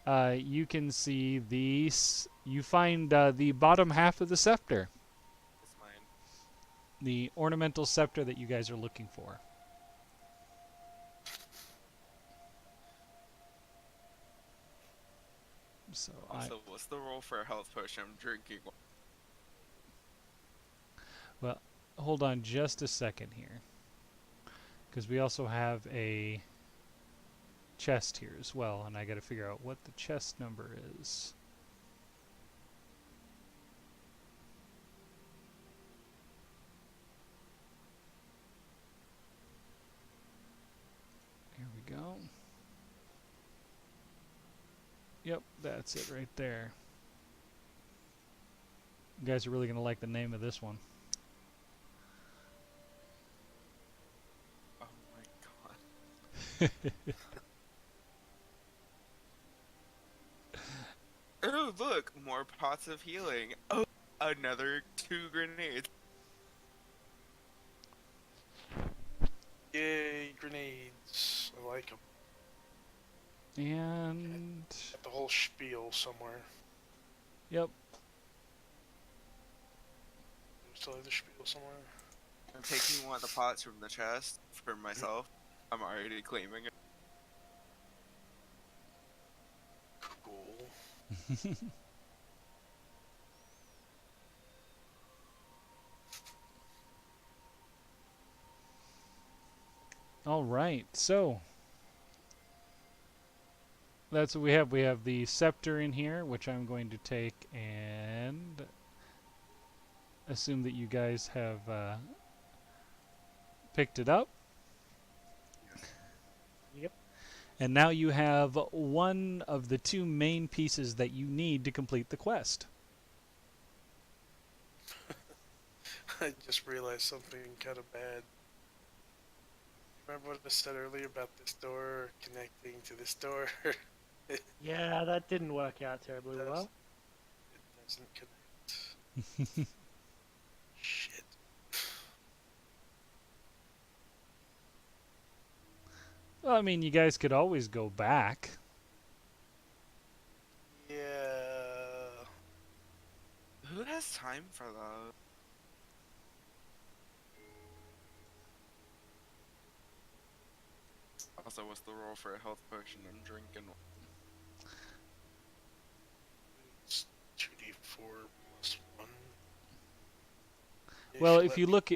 you can see you find the bottom half of the scepter, It's mine. the ornamental scepter that you guys are looking for. So Also, what's the roll for a health potion? I'm drinking one. hold on just a second here, because we also have a chest here as well, and I got to figure out what the chest number is. Here we go. Yep, that's it right there. You guys are really going to like the name of this one. Oh my god. Oh, look, more pots of healing. Oh, another 2 grenades. Yay, grenades. I like them. And Got the whole spiel somewhere. yep, Do we still have the spiel somewhere? I'm taking one of the pots from the chest for myself. I'm already claiming it. Cool. all right. So that's what we have. We have the scepter in here, which I'm going to take and assume that you guys have picked it up. Yep. And now you have one of the 2 main pieces that you need to complete the quest. I just realized something kind of bad. Remember what I said earlier about this door connecting to this door? Yeah, that didn't work out terribly Does- well. It doesn't connect. Shit. Well, I mean, you guys could always go back. Yeah. Who has time for that? Also, what's the roll for a health potion I'm drinking? It's 2d4 plus 1. Well, if you look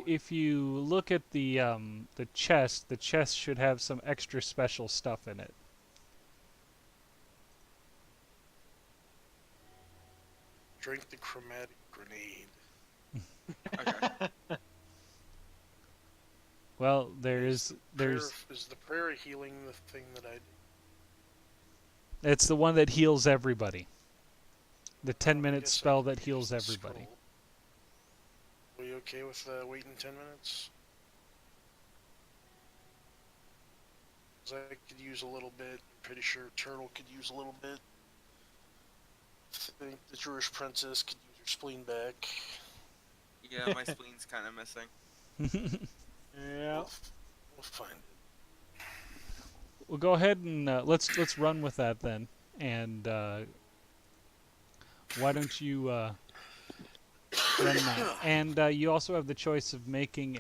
at the chest should have some extra special stuff in it. Drink the chromatic grenade. Okay. Well, there's Is the prayer of healing the thing that I did? it's the one that heals everybody. The 10-minute guess I spell could that heals use the everybody. scroll. Are you okay with waiting 10 minutes? 'Cause I could use a little bit. I'm pretty sure Turtle could use a little bit. I think the Jewish princess could use her spleen back. Yeah, my spleen's kind of missing. Yeah. We'll find it. Well, go ahead and let's run with that then. And why don't you run that? And you also have the choice of making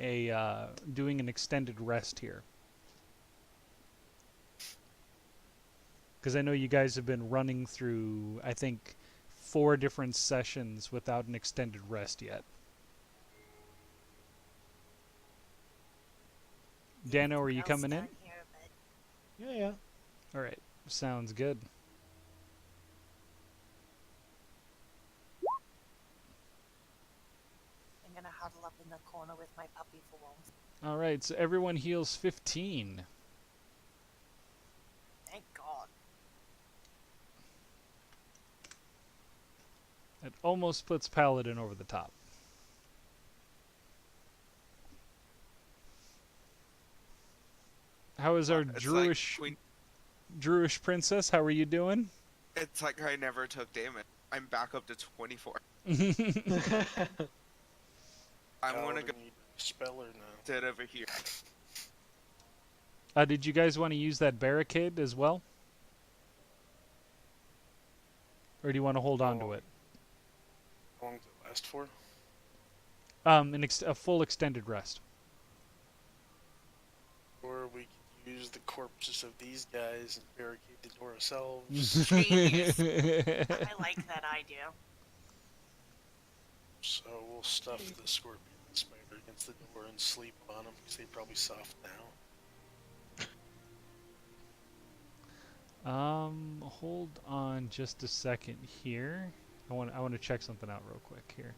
doing an extended rest here. Because I know you guys have been running through, I think, 4 different sessions without an extended rest yet. Dano, are you Else coming in? down here, but Yeah. All right, sounds good. I'm gonna huddle up in the corner with my puppy for warmth. All right, so everyone heals 15. Thank God. It almost puts Paladin over the top. How is our It's Druish like Druish princess? How are you doing? it's like I never took damage. I'm back up to 24. I want to go Paladin, you speller now. sit over here. Did you guys want to use that barricade as well? Or do you want to hold on to it? How long does it last for? A full extended rest. Or we could use the corpses of these guys and barricade the door ourselves. Genius. I like that idea. So we'll stuff the scorpion and spider against the door and sleep on them because they probably soft now. Hold on just a second here. I want to check something out real quick here.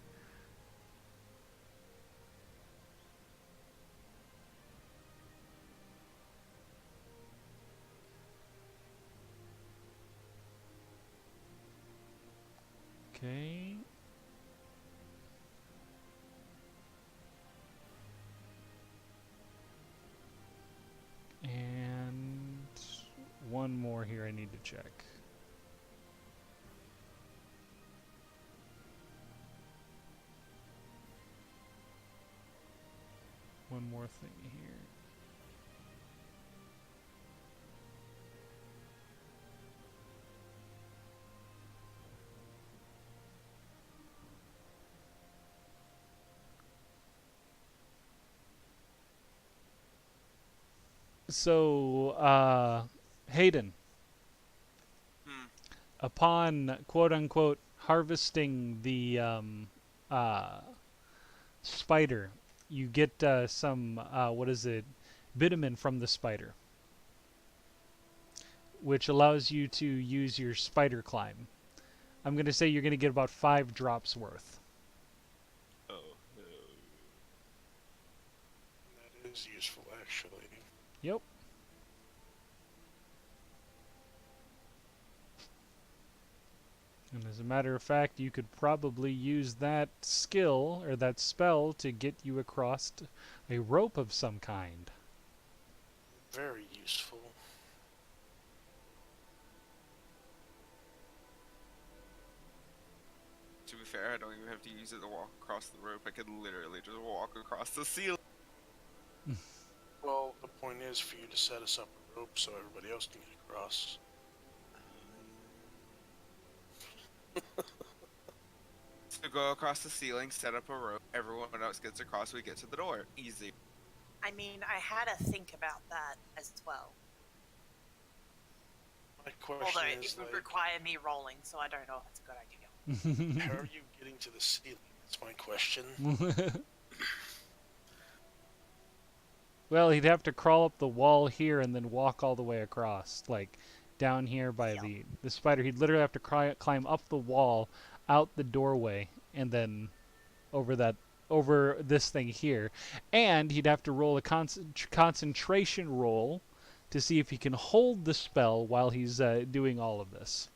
Okay. And one more here I need to check. One more thing here. So, Hayden, Hmm. upon quote unquote harvesting the spider, you get some, what is it, bitumen from the spider, which allows you to use your spider climb. I'm going to say you're going to get about 5 drops worth. Oh. That is useful, actually. Yep. And as a matter of fact, you could probably use that skill or that spell to get you across a rope of some kind. Very useful. To be fair, I don't even have to use it to walk across the rope. I could literally just walk across the ceiling. Well, the point is for you to set us up a rope so everybody else can get across. To go across the ceiling, set up a rope, everyone else gets across, we get to the door. Easy. I mean, I had to think about that as well. My question Although it is, would like, require me rolling, so I don't know if it's a good idea. how are you getting to the ceiling? That's my question. Well, he'd have to crawl up the wall here and then walk all the way across, like down here by Yep. the spider. He'd literally have to climb up the wall, out the doorway, and then over this thing here. And he'd have to roll a concentration roll to see if he can hold the spell while he's doing all of this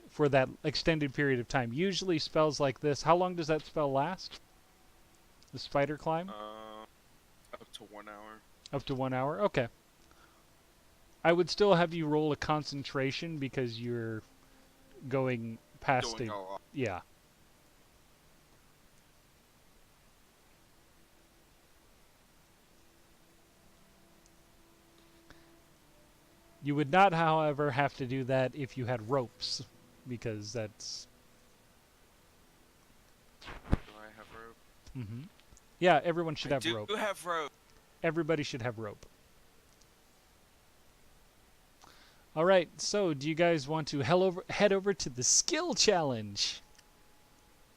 for that extended period of time. Usually spells like this, how long does that spell last? The spider climb? Up to 1 hour. Up to 1 hour? Okay. I would still have you roll a concentration because you're going past Doing a... a lot. Yeah. You would not, however, have to do that if you had ropes, because that's... Do I have rope? Mm-hmm. Yeah, everyone should have I rope. do have rope. Everybody should have rope. All right, so do you guys want to head over to the skill challenge?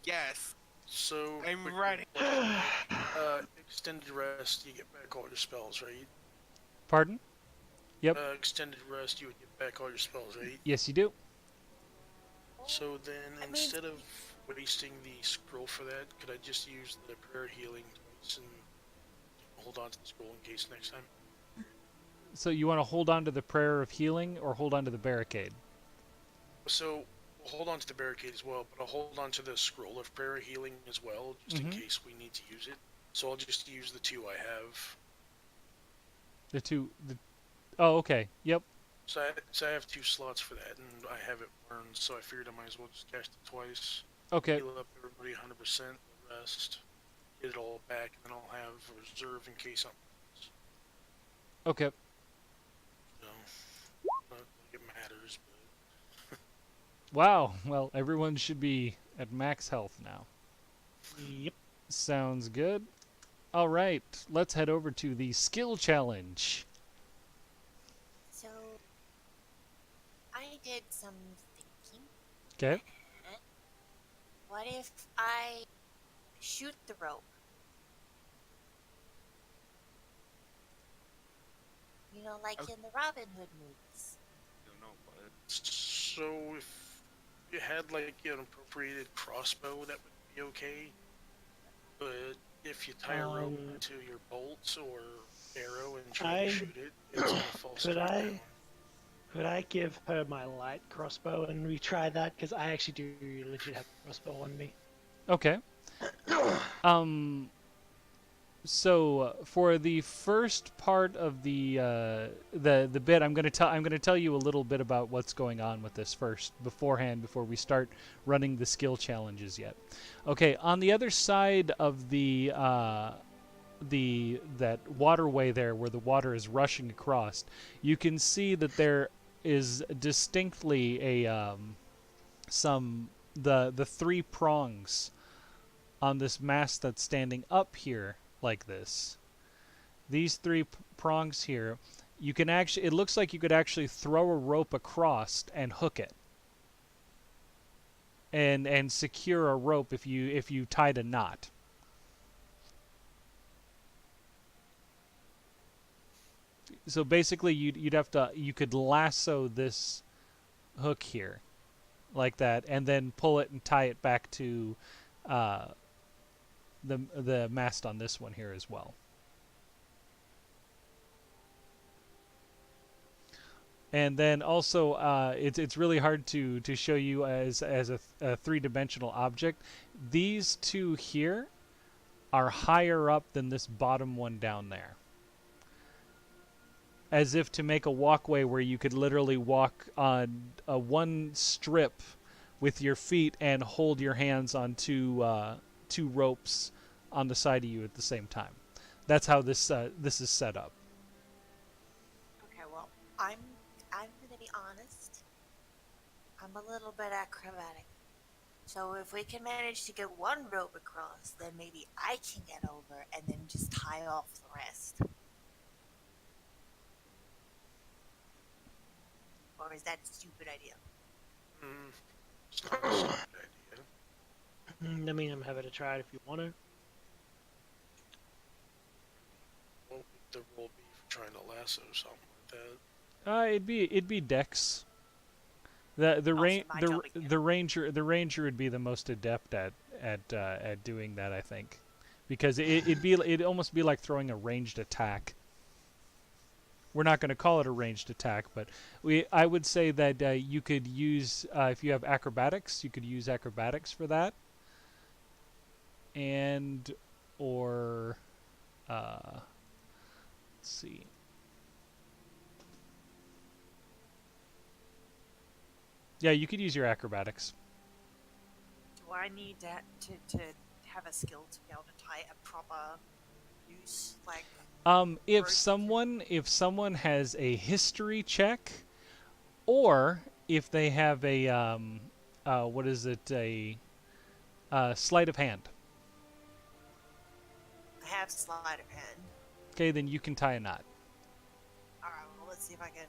Yes. So, I'm quick ready. question. Extended rest, you get back all your spells, right? Pardon? Yep. Extended rest, you would get back all your spells, right? Yes, you do. So then, I mean- instead of wasting the scroll for that, could I just use the prayer healing twice and hold on to the scroll in case next time? So you want to hold on to the prayer of healing or hold on to the barricade? So, we'll hold on to the barricade as well, but I'll hold on to the scroll of prayer healing as well, just in case we need to use it. So I'll just use the 2 I have. The two... Oh, okay. Yep. So I have 2 slots for that, and I have it burned, so I figured I might as well just cast it twice. Okay. Heal up everybody 100%, the rest, get it all back, and then I'll have a reserve in case something happens. Okay. So, not like it matters, but... Wow. Well, everyone should be at max health now. Yep. Sounds good. All right. Let's head over to the skill challenge. So, I did some thinking. Okay. What if I shoot the rope? You know, like in the Robin Hood movies. know, but So if you had like an appropriated crossbow, that would be okay. But if you tie a rope to your bolts or arrow and try to I shoot it, it's gonna fall could straight I down. could I give her my light crossbow and retry that? Because I actually do legit have a crossbow on me. Okay. So for the first part of the bit, I'm gonna tell you a little bit about what's going on with this first beforehand before we start running the skill challenges yet. Okay, on the other side of that waterway there where the water is rushing across, you can see that there is distinctly a the three prongs on this mast that's standing up here like this. These three prongs here, you can actually, it looks like you could actually throw a rope across and hook it. And secure a rope if you tied a knot. So basically you could lasso this hook here like that and then pull it and tie it back to the mast on this one here as well. And then also, it's really hard to show you as a three-dimensional object. These two here are higher up than this bottom one down there, as if to make a walkway where you could literally walk on one strip with your feet and hold your hands on two ropes on the side of you at the same time. That's how this is set up. Okay, well, I'm gonna be honest. I'm a little bit acrobatic. So if we can manage to get one rope across, then maybe I can get over and then just tie off the rest. Or is that a stupid idea? It's not a stupid idea. I mean, I'm happy to try it if you want to. What would the rule be for trying to lasso something like that? It'd be Dex. The ranger would be the most adept at doing that, I think, because it'd almost be like throwing a ranged attack. We're not going to call it a ranged attack, but I would say that you could use if you have acrobatics, you could use acrobatics for that, and or let's see. Yeah, you could use your acrobatics. Do I need to have a skill to be able to tie a proper noose? Like, If someone has a history check, or if they have a what is it, a sleight of hand. I have sleight of hand. Okay, then you can tie a knot. Alright, well, let's see if I can.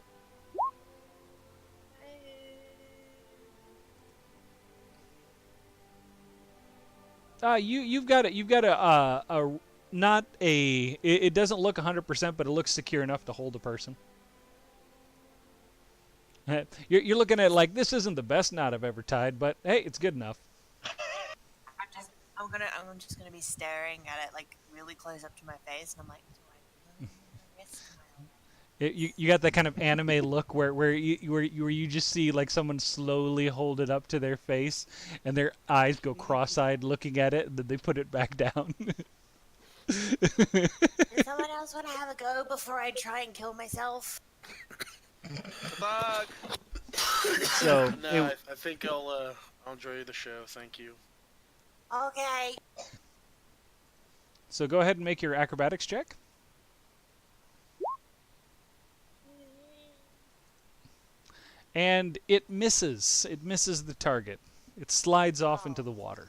You've got a not a it doesn't look 100%, but it looks secure enough to hold a person. You're looking at it like, this isn't the best knot I've ever tied, but hey, it's good enough. I'm just gonna be staring at it like really close up to my face, and I'm like, do I really risk my life? You got that kind of anime look where you just see like someone slowly hold it up to their face, and their eyes go cross-eyed looking at it, and then they put it back down. Does someone else want to have a go before I try and kill myself? bug. So No, I think I'll enjoy the show. Thank you. Okay. So go ahead and make your acrobatics check. And it misses. It misses the target. It slides off into the water.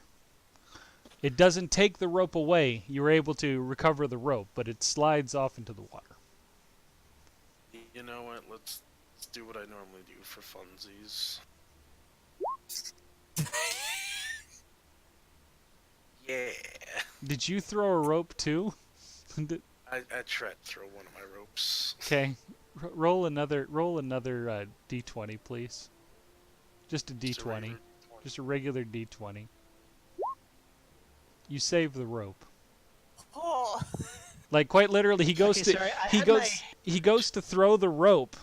It doesn't take the rope away. You were able to recover the rope, but it slides off into the water. You know what? Let's do what I normally do for funsies. Yeah. Did you throw a rope too? I I tried to throw one of my ropes. Okay. Roll another d20, please. Just a Just a d20. regular Just a regular d20. You save the rope. Oh, Like quite literally, he goes Okay, to sorry, I he had goes he goes to throw the rope,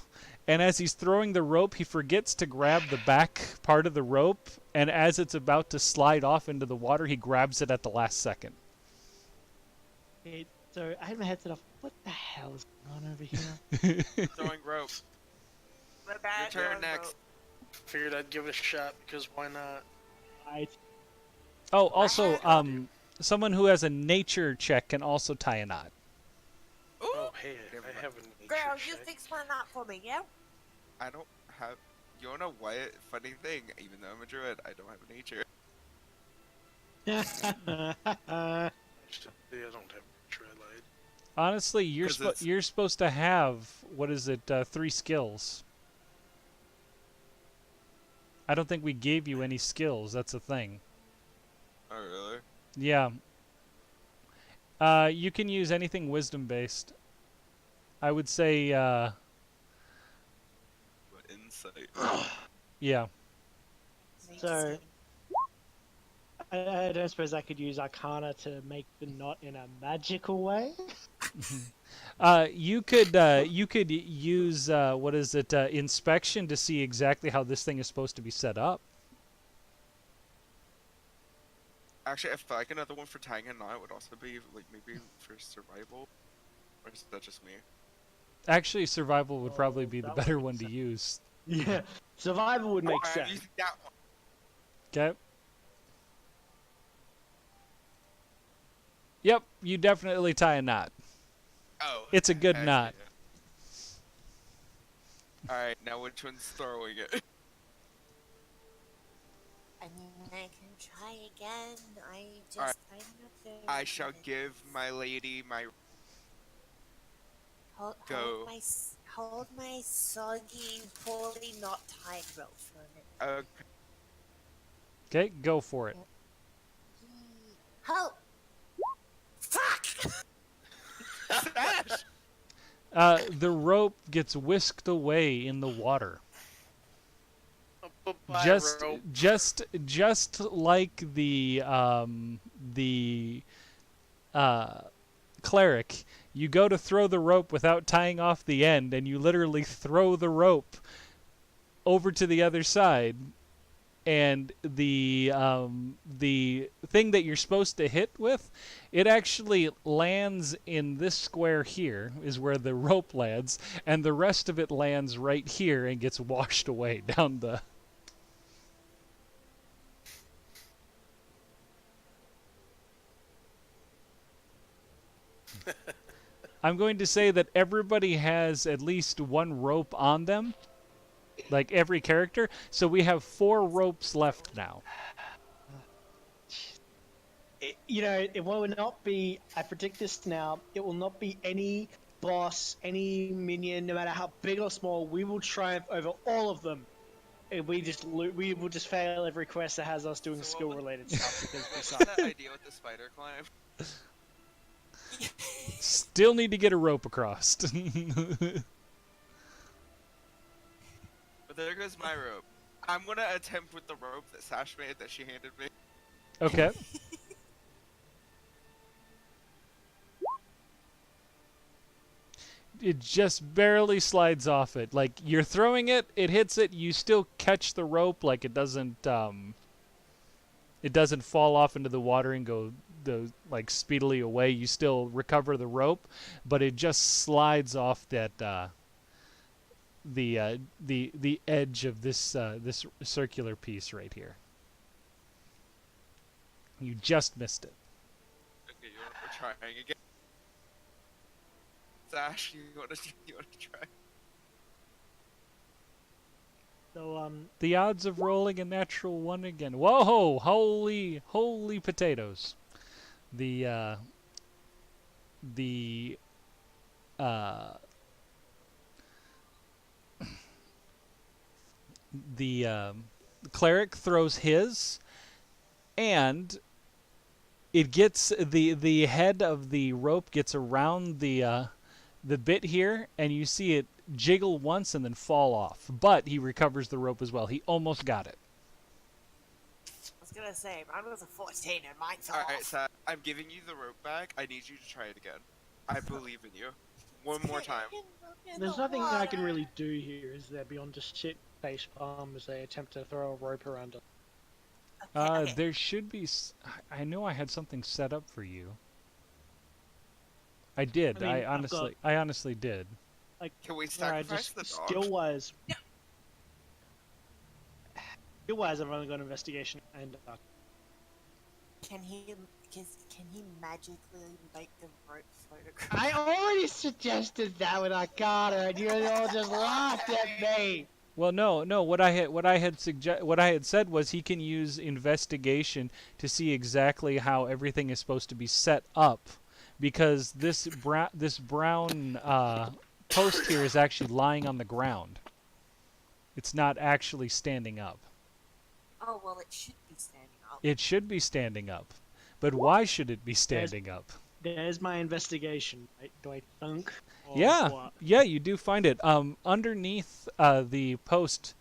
and as he's throwing the rope, he forgets to grab the back part of the rope, and as it's about to slide off into the water, he grabs it at the last second. So I had my headset off. What the hell is going on over here? Throwing rope. we're Your back. turn next. Figured I'd give it a shot because why not? I Oh, also, Gotta do. someone who has a nature check can also tie a knot. Ooh. Oh hey, I have a nature Girl, you check. fix one up for me, yeah? I don't have. You wanna know what? Funny thing. Even though I'm a druid, I don't have a nature. Actually, I don't have nature. I lied. Honestly, 'Cause you're supposed to have, what is it, 3 skills. I don't think we gave you any skills. That's the thing. Oh really? Yeah. You can use anything wisdom based. I would say, What insight? yeah. So- I don't suppose I could use Arcana to make the knot in a magical way. You could use what is it, inspection to see exactly how this thing is supposed to be set up. Actually, I feel like another one for tying a knot would also be like maybe for survival. Or is that just me? Actually, survival would probably Oh, be the that would better make one to sense. use. Yeah, survival would make I'm sense. using that one. Okay. Yep, you definitely tie a knot. Oh. It's a good heck knot. yeah. Alright, now which one's throwing it? I mean, I can try again. Alright. I'm not very I shall good at give my lady my Hold, Go. hold my soggy, poorly not tied rope for a minute. Okay, go for it. Help! Fuck! Sash! The rope gets whisked away in the water. Bye, Just, rope. just like the cleric, you go to throw the rope without tying off the end, and you literally throw the rope over to the other side, and the thing that you're supposed to hit with, it actually lands in this square here, is where the rope lands, and the rest of it lands right here and gets washed away down the. I'm going to say that everybody has at least one rope on them, like every character. So we have 4 ropes left now. It will not be. I predict this now. It will not be any boss, any minion, no matter how big or small. We will triumph over all of them. And we will just fail every quest that has us doing So what skill-related stuff because we What's suck. that idea with the spider climb? Still need to get a rope across. But there goes my rope. I'm gonna attempt with the rope that Sash made that she handed me. Okay. It just barely slides off it. Like, you're throwing it, it hits it, you still catch the rope, like it doesn't fall off into the water and go like speedily away. You still recover the rope, but it just slides off that the edge of this this circular piece right here. You just missed it. Okay, we're trying again. Sash, you wanna try? So The odds of rolling a natural 1 again. Whoa! Holy potatoes. The cleric throws his, and it gets the head of the rope gets around the bit here, and you see it jiggle once and then fall off. But he recovers the rope as well. He almost got it. I was gonna say, mine was a 14 and mine fell Alright, off. Seth, I'm giving you the rope back. I need you to try it again. I believe in you. One more time. There's nothing I can really do here, is there, beyond just sit face palm as they attempt to throw a rope around it. Okay. There should be. I know I had something set up for you. I did. I mean, I honestly did. Can we Alright, sacrifice just the dog? skill-wise. Skill-wise, I've only got investigation and Can he magically make the rope float across? I already suggested that when I got her, and you all just laughed at me. Well, no. What I had said was he can use investigation to see exactly how everything is supposed to be set up, because this brown post here is actually lying on the ground. It's not actually standing up. Oh, well, it should be standing up. It should be standing up, but why should it be standing up? There's my investigation. Do I thunk? Or Yeah, what? yeah, you do find it. Underneath the post,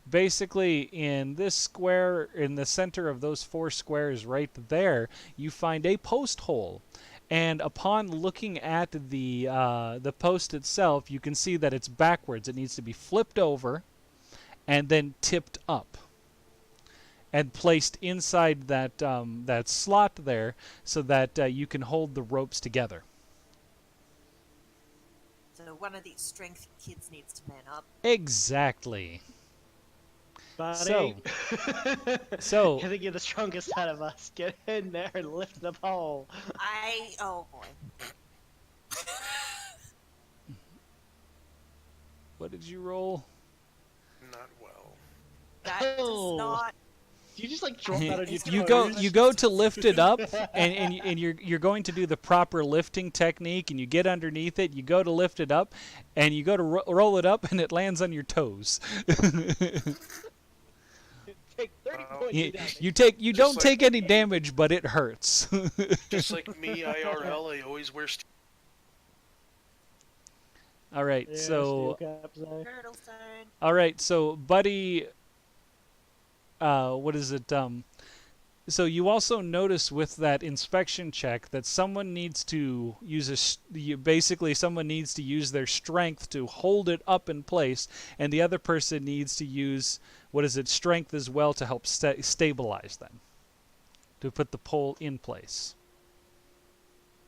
basically in this square, in the center of those 4 squares right there, you find a post hole. And upon looking at the post itself, you can see that it's backwards. It needs to be flipped over and then tipped up and placed inside that slot there, so that you can hold the ropes together. So one of these strength kids needs to man up. Exactly. Buddy. So I think you're the strongest out of us. Get in there and lift the pole. Oh boy. what did you roll? Not well. That does Oh. not. Do you just like drop that on your You go to lift it up, and you're going to do the proper lifting technique, and you get underneath it. You go to lift it up, and you go to roll it up, and it lands on your toes. Take 30 points you, of damage. you don't take any damage, but it hurts. Just like me, IRL, I always wear. All right, Yeah, so steel caps, eh? Turtle stone. all right, so Buddy, what is it? So you also notice with that inspection check that someone needs to use basically someone needs to use their strength to hold it up in place, and the other person needs to use strength as well to help stabilize them, to put the pole in place.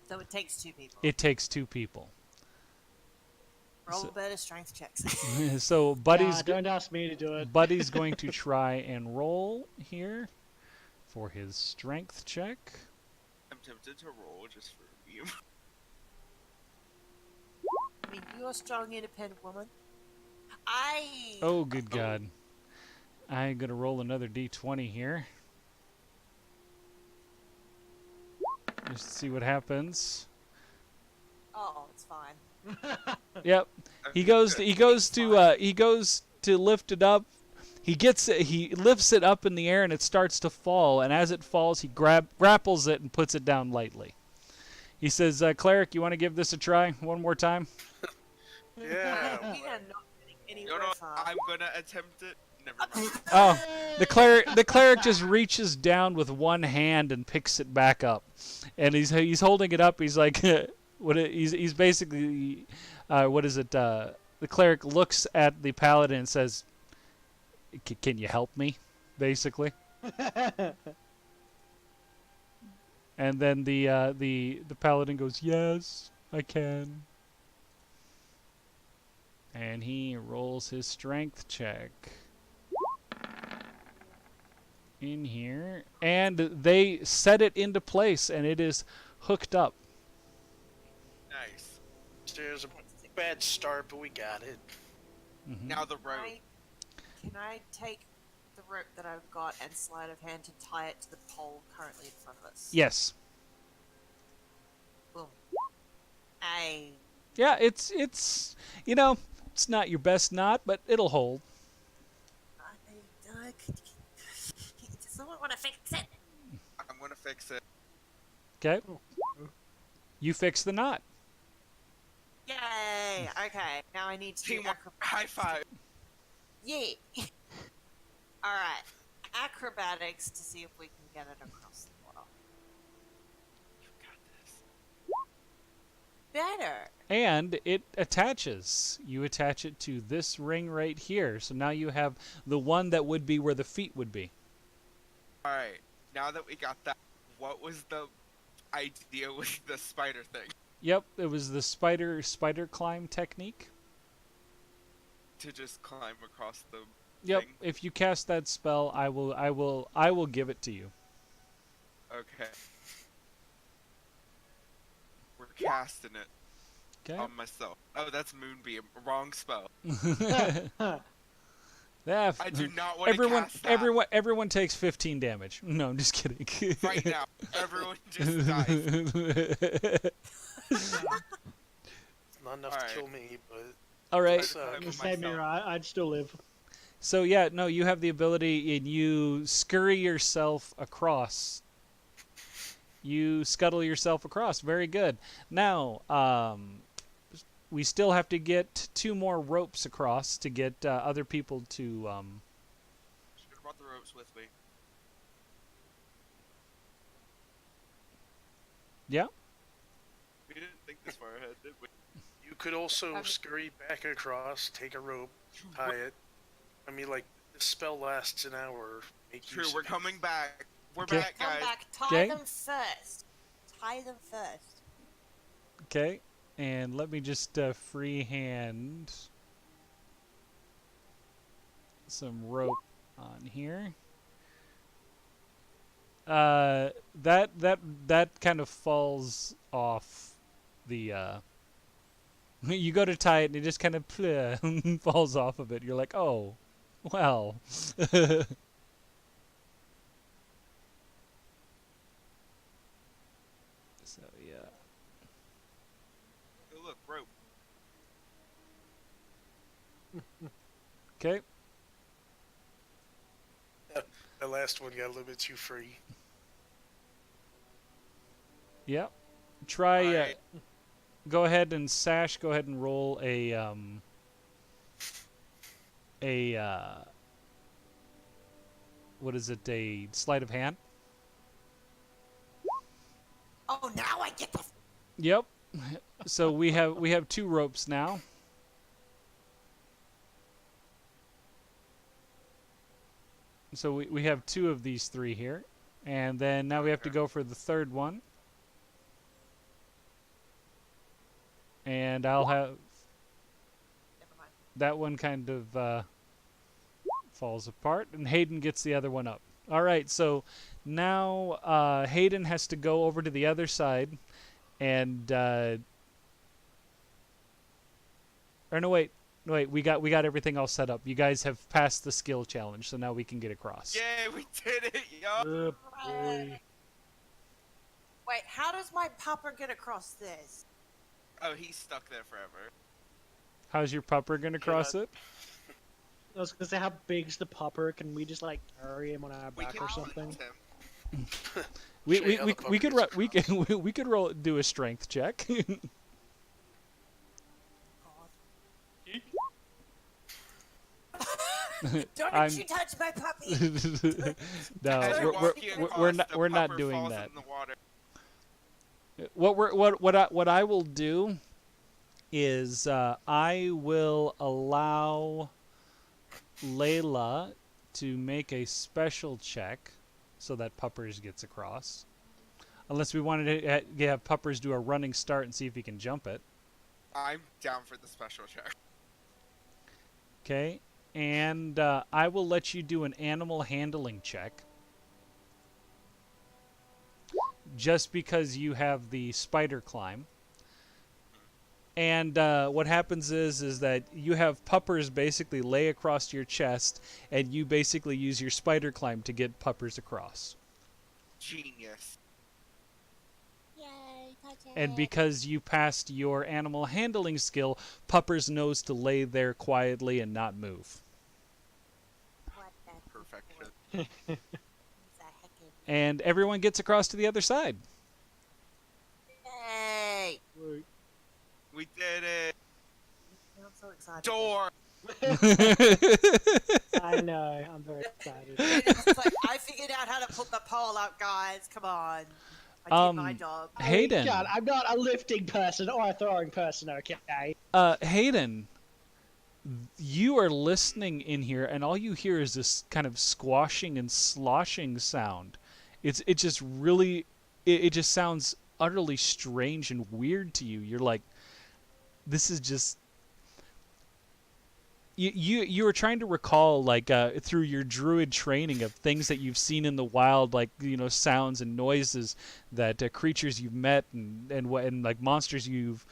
So it takes 2 people. It takes 2 people. Roll so- better strength checks. So Buddy's Don't ask me to do it. Buddy's going to try and roll here for his strength check. I'm tempted to roll just for you. I mean, you're a strong, independent woman. Oh, good God. I'm going to roll another d20 here. Just to see what happens. Oh, it's fine. Yep. He goes to lift it up. He lifts it up in the air, and it starts to fall, and as it falls, he grapples it and puts it down lightly. He says, "Cleric, you want to give this a try one more time?" Yeah. We are not getting You anywhere know, far. I'm gonna attempt it. Never mind. Oh, the cleric just reaches down with one hand and picks it back up, and he's holding it up. He's like, he's basically, what is it? The cleric looks at the paladin and says, "Can you help me?" Basically, and then the paladin goes, "Yes, I can." And he rolls his strength check in here, and they set it into place, and it is hooked up. Nice. There's a bad start, but we got it. Mhm. Now the rope. Can I take the rope that I've got and sleight of hand to tie it to the pole currently in front of us? Yes. Boom. Yeah, it's it's not your best knot, but it'll hold. Does someone want to fix it? I'm gonna fix it. Okay. You fix the knot. Yay! Okay, now I need to do Teamwork. acrobatics. High five. Yeah. All right, acrobatics to see if we can get it across the water. You got this. Better. And it attaches. You attach it to this ring right here. So now you have the one that would be where the feet would be. All right. Now that we got that, what was the idea with the spider thing? Yep, it was the spider climb technique. To just climb across the Yep, thing? if you cast that spell, I will give it to you. Okay. We're casting it Okay. on myself. Oh, that's Moonbeam. Wrong spell. Yeah, I do not want to cast that. everyone takes 15 damage. No, I'm just kidding. Right now. Everyone just dies. Not enough Alright. to kill me, but All right. it's, The same here, I'd still live. So yeah, no, you have the ability, and you scurry yourself across. You scuttle yourself across. Very good. Now, we still have to get 2 more ropes across to get other people to. Should have brought the ropes with me. Yeah. We didn't think this far ahead, did we? you could also scurry back across, take a rope, tie it. I mean, like, the spell lasts an hour. Make True, use we're of it. coming back. We're Okay. back, Come guys. back. Tie Okay. them first. Tie them first. Okay. And let me just freehand some rope on here. That kind of falls off the. You go to tie it and it just kind of falls off of it. You're like, oh, well. So yeah. Oh, look, rope. Okay. The last one got a little bit too free. Yep. Try. Alright. Go ahead and Sash. Go ahead and roll a what is it? A sleight of hand. Oh, now I get the. Yep. So we have 2 ropes now. So we have 2 of these 3 here, and then now we have to go for the 3rd one. And I'll have Never mind. that one kind of falls apart, and Hayden gets the other one up. All right, so now Hayden has to go over to the other side, and or no, wait, we got everything all set up. You guys have passed the skill challenge, so now we can get across. Yay, we did it, yo! Good boy. Wait, how does my popper get across this? Oh, he's stuck there forever. How's your pupper gonna cross it? I was gonna say, how big's the popper? Can we just like carry him on our We back can or something? lift him. We Show we, you how we, the we pupper could gets we can we could roll do a strength check. Don't I'm- you touch my puppy! No, As you're walking we're across, not the we're not pupper doing falls that. in the water. What I will do is I will allow Layla to make a special check so that Puppers gets across. Unless we wanted to have Puppers do a running start and see if he can jump it. I'm down for the special check. Okay, and I will let you do an animal handling check. Just because you have the spider climb. And what happens is that you have Puppers basically lay across your chest, and you basically use your spider climb to get Puppers across. Genius. Yay, touch it. And because you passed your animal handling skill, Puppers knows to lay there quietly and not move. What the Perfection. He's a heckin'. And everyone gets across to the other side. We did it. I'm so excited. Door. I know. I'm very excited. It's like, I figured out how to put the pole up, guys. Come on. I did my job. Hayden. God, I'm not a lifting person or a throwing person. Okay. Hayden, you are listening in here, and all you hear is this kind of squashing and sloshing sound. It just really, it just sounds utterly strange and weird to you. You're like, this is just. You were trying to recall, like, through your druid training, of things that you've seen in the wild, like, sounds and noises that creatures you've met and like monsters you've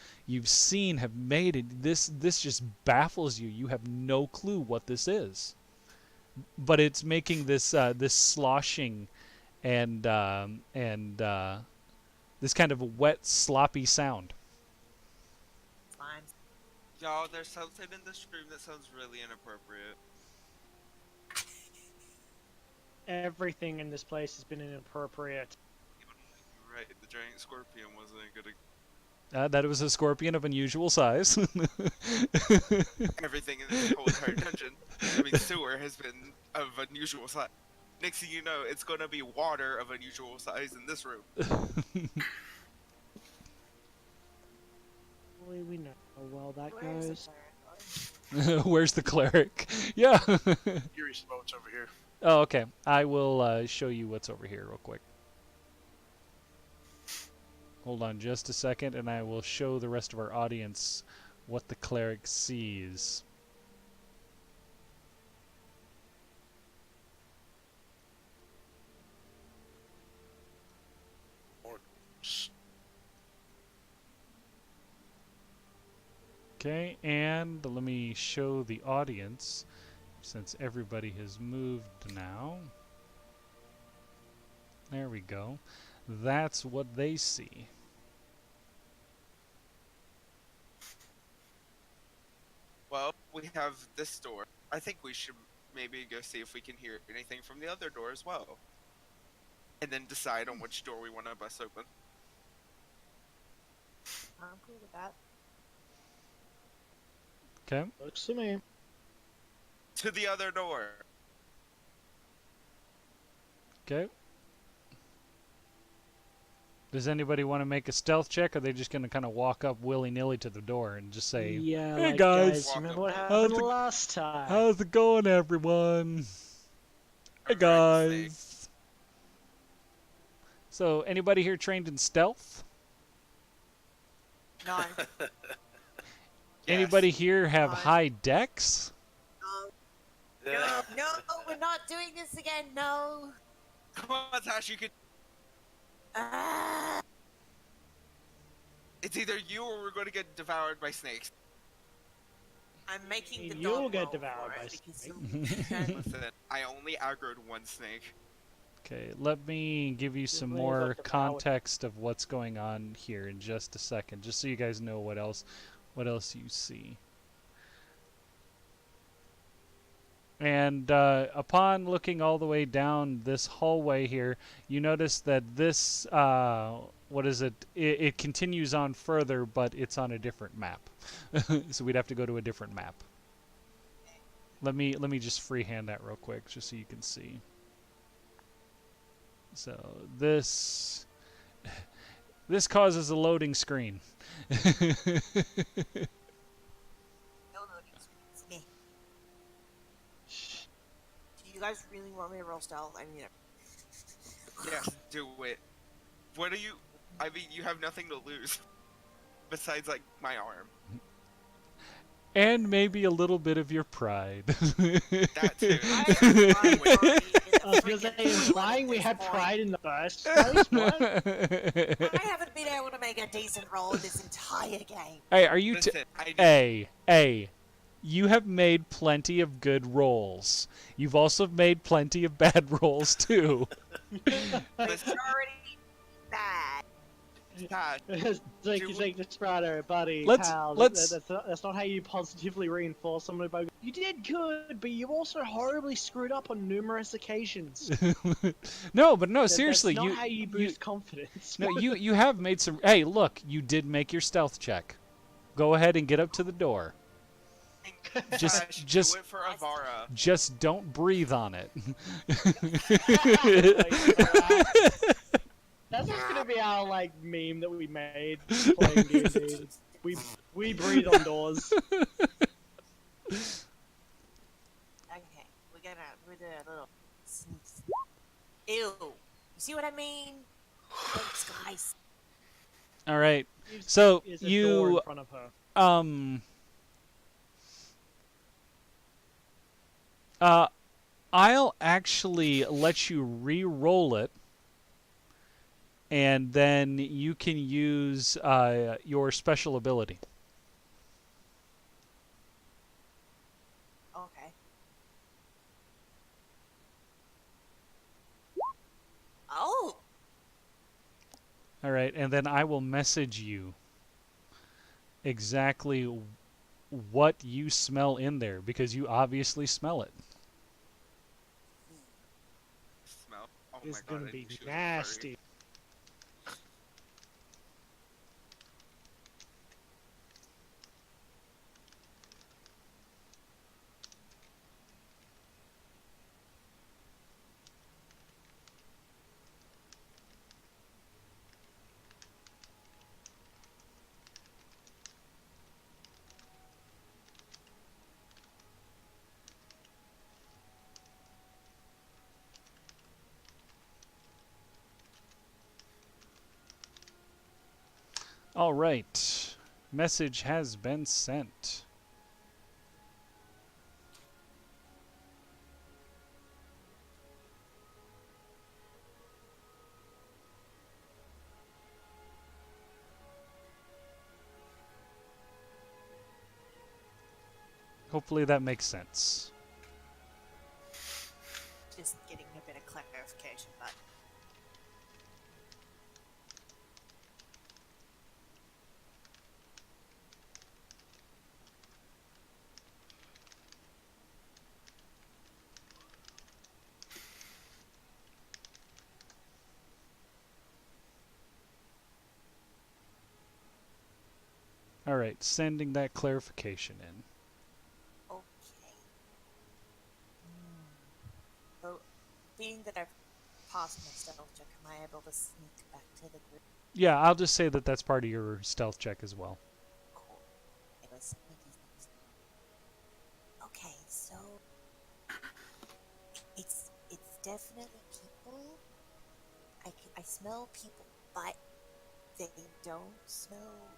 seen have made. And this just baffles you. You have no clue what this is, but it's making this this sloshing and this kind of a wet, sloppy sound. Fine. Y'all, there's something in this room that sounds really inappropriate. Everything in this place has been inappropriate. You're right, the giant scorpion wasn't good. That it was a scorpion of unusual size. Everything in this whole entire dungeon, sewer, has been of unusual size. Next thing you know, it's gonna be water of unusual size in this room. We know how well that Where's the goes. cleric? Where's the cleric? Yeah. Curious about what's over here. Oh, okay. I will show you what's over here real quick. Hold on just a second, and I will show the rest of our audience what the cleric sees. Or Okay, and let me show the audience, since everybody has moved now. There we go. That's what they see. Well, we have this door. I think we should maybe go see if we can hear anything from the other door as well. And then decide on which door we want to bust open. I'm cool with that. Okay. Looks to me. To the other door! Okay. Does anybody want to make a stealth check, or are they just going to kind of walk up willy-nilly to the door and just say, Yeah, "Hey, like, guys. remember what How's happened the- last time? How's it going, everyone? Hey, Alright, guys." So, anybody here trained in stealth? No. Anybody here have Fine. high dex? No, no, we're not doing this again. No. Come on, Tash, you could. Ah. It's either you or we're going to get devoured by snakes. I'm making the You'll dog get roll devoured for by it because snakes. you'll- Listen, I only aggroed one snake. Okay, let me give you some really more like the power. context of what's going on here in just a second, just so you guys know what else you see. And upon looking all the way down this hallway here, you notice that this, what is it? It continues on further, but it's on a different map. So we'd have to go to a different map. Let me just freehand that real quick, just so you can see. So this causes a loading screen. No loading screens. Me. Do you guys really want me to roll stealth? I mean, Yes, do it. What are you... I mean, you have nothing to lose. Besides, like, my arm. And maybe a little bit of your pride. That too. I was gonna say, implying we had pride in the first place? What? I haven't been able to make a decent roll in this entire game. Hey, are you... Listen, I need... Hey, you have made plenty of good rolls. You've also made plenty of bad rolls, too. Majority bad. Tash, It's like You- you take the Sprado, buddy, Let's- pal. let's- That's not how you positively reinforce someone by. You did good, but you also horribly screwed up on numerous occasions. No, seriously, That's not you how you boost confidence. no, you have made some. Hey, look, you did make your stealth check. go ahead and get up to the door. Just- Gosh, just- do it for Avara. Just don't breathe on it. That's just gonna be our like meme that we made playing D&D. We breathe on doors. Okay, we're doing a little sneak. Ew. You see what I mean? Thanks, guys. All right. So Is a door in front of her. I'll actually let you re-roll it, and then you can use your special ability. Okay. Oh! All right, and then I will message you exactly what you smell in there, because you obviously smell it. Smell. Oh It's my god, gonna I be knew she was a furry. nasty. All right. Message has been sent. Hopefully that makes sense. Just getting a bit of clarification, but All right, sending that clarification in. okay. So, being that I've passed my stealth check, am I able to sneak back to the group? Yeah, I'll just say that that's part of your stealth check as well. Cool. It was sneaky. Okay, so it's definitely people. I smell people, but they don't smell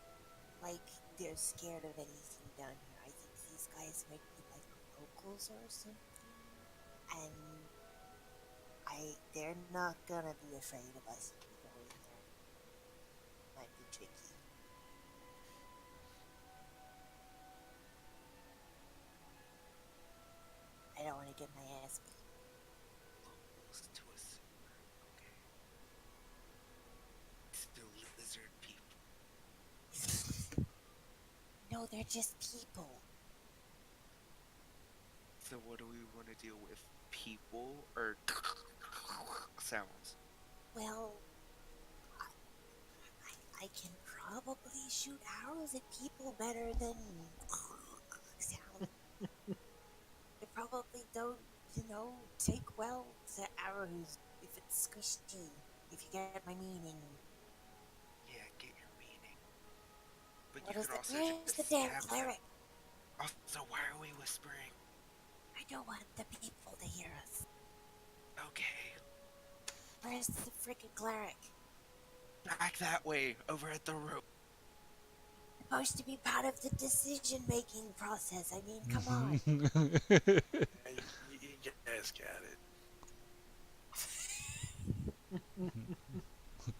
like they're scared of anything down here. I think these guys might be like locals or something, and they're not gonna be afraid of us if we go in there. Might be tricky. I don't want to get my ass beat. Locals to a sewer. Okay. Still lizard people. No, they're just people. So what do we want to deal with? People or sounds? Well, I can probably shoot arrows at people better than sound. They probably don't, take well to arrows if it's squishy. If you get my meaning. Yeah, I get your meaning. But What you is could also where's just the damn stab them. cleric? Also, why are we whispering? I don't want the people to hear us. Okay, Where's the freaking cleric? back that way, over at the rope. Supposed to be part of the decision-making process. I mean, come on. You guys got it.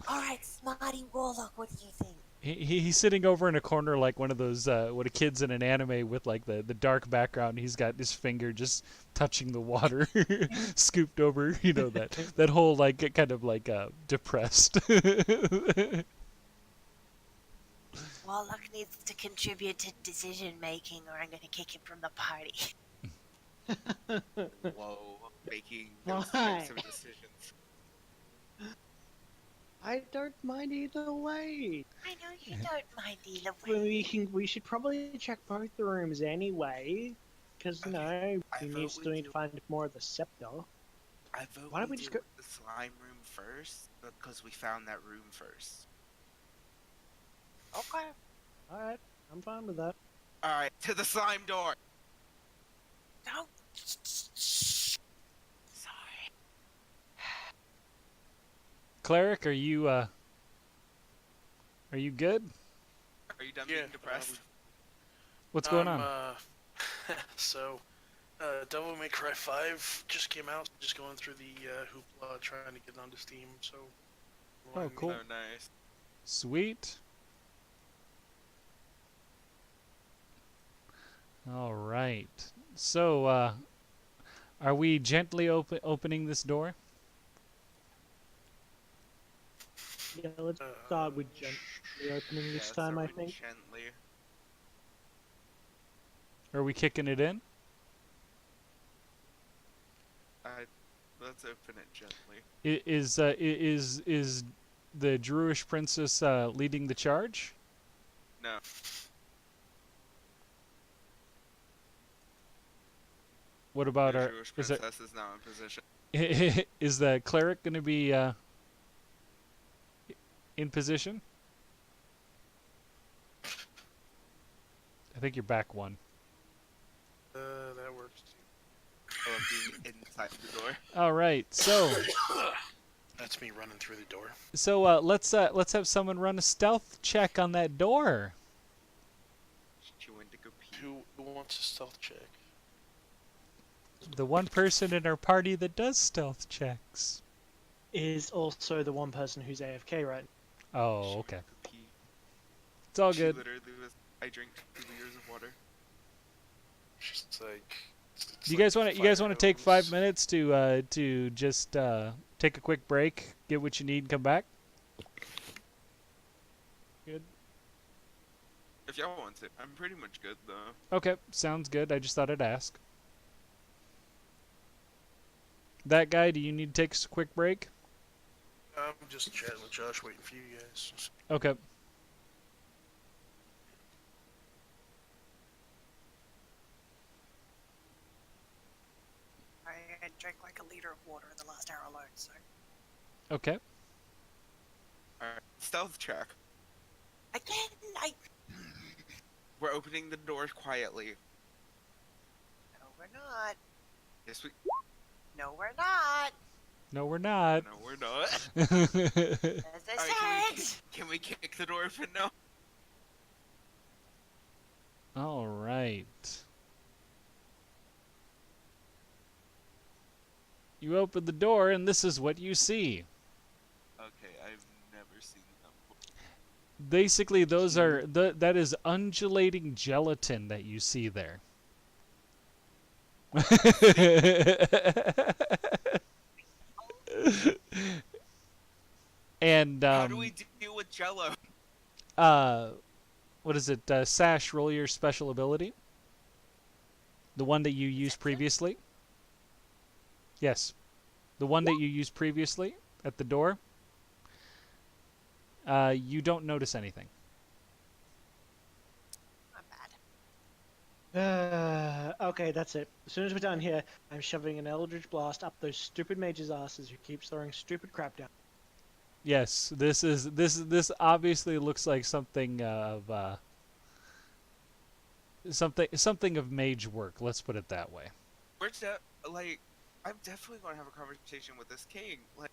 Alright, Smarty Warlock, what do you think? He's sitting over in a corner like one of those what a kid's in an anime with like the dark background. He's got his finger just touching the water, scooped over. You know that whole like kind of like depressed. Warlock needs to contribute to decision-making or I'm gonna kick him from the party. Whoa, making those Why? types of decisions. I don't mind either way. I know you don't mind either Well, way. we should probably check both the rooms anyway, because you Okay, know I we vote still we need to do. find more of the scepter. I vote Why don't we we just do go? the slime room first because we found that room first. Okay. All right, I'm fine with that. All right, to the slime door. Don't. Sorry. Cleric, are you good? Are you done Yeah, being depressed? What's going on? So, Devil May Cry 5 just came out. Just going through the hoopla, trying to get onto Steam. So, Oh, remind me. cool. Oh, nice. Sweet. All right. So, are we gently opening this door? Yeah, let's start with gently opening this time. I start with think. gently. Are we kicking it in? Let's open it gently. Is the Druish princess leading the charge? No. What about The our? Jewish Is it? princess is now in position. Is the cleric going to be in position? I think you're back one. That works too. I love being inside the door. All right. So That's me running through the door. let's have someone run a stealth check on that door. She went to go pee. Who wants a stealth check? The one person in our party that does stealth checks. Is also the one person who's AFK right now. Oh, She okay. went to pee. It's all She good. literally was. I drink 2 liters of water. She's like. Do you guys want to? You guys want to take 5 minutes to just take a quick break, get what you need, and come back? Good. If y'all want to, I'm pretty much good though. Okay, sounds good. I just thought I'd ask. That guy, do you need to take a quick break? I'm just chatting with Josh, waiting for you guys. Okay. I drank like a liter of water in the last hour alone, so. Okay. Alright, stealth check. Again, We're opening the door quietly. No, we're not. Yes, we. No, we're not. No, we're not. No, we're not. As I Alright, said. can we kick the door open now? All right. You open the door, and this is what you see. Okay, I've never seen them before. Basically, those are that is undulating gelatin that you see there. And How do we deal with Jello? what is it? Sash, roll your special ability. The one that you used previously. Yes, the one that you used previously at the door. You don't notice anything. I'm bad. Okay, that's it. As soon as we're done here, I'm shoving an Eldritch Blast up those stupid mages' asses who keeps throwing stupid crap down. Yes, this obviously looks like something of something of mage work. Let's put it that way. Where's that? Like, I'm definitely gonna have a conversation with this king. Like,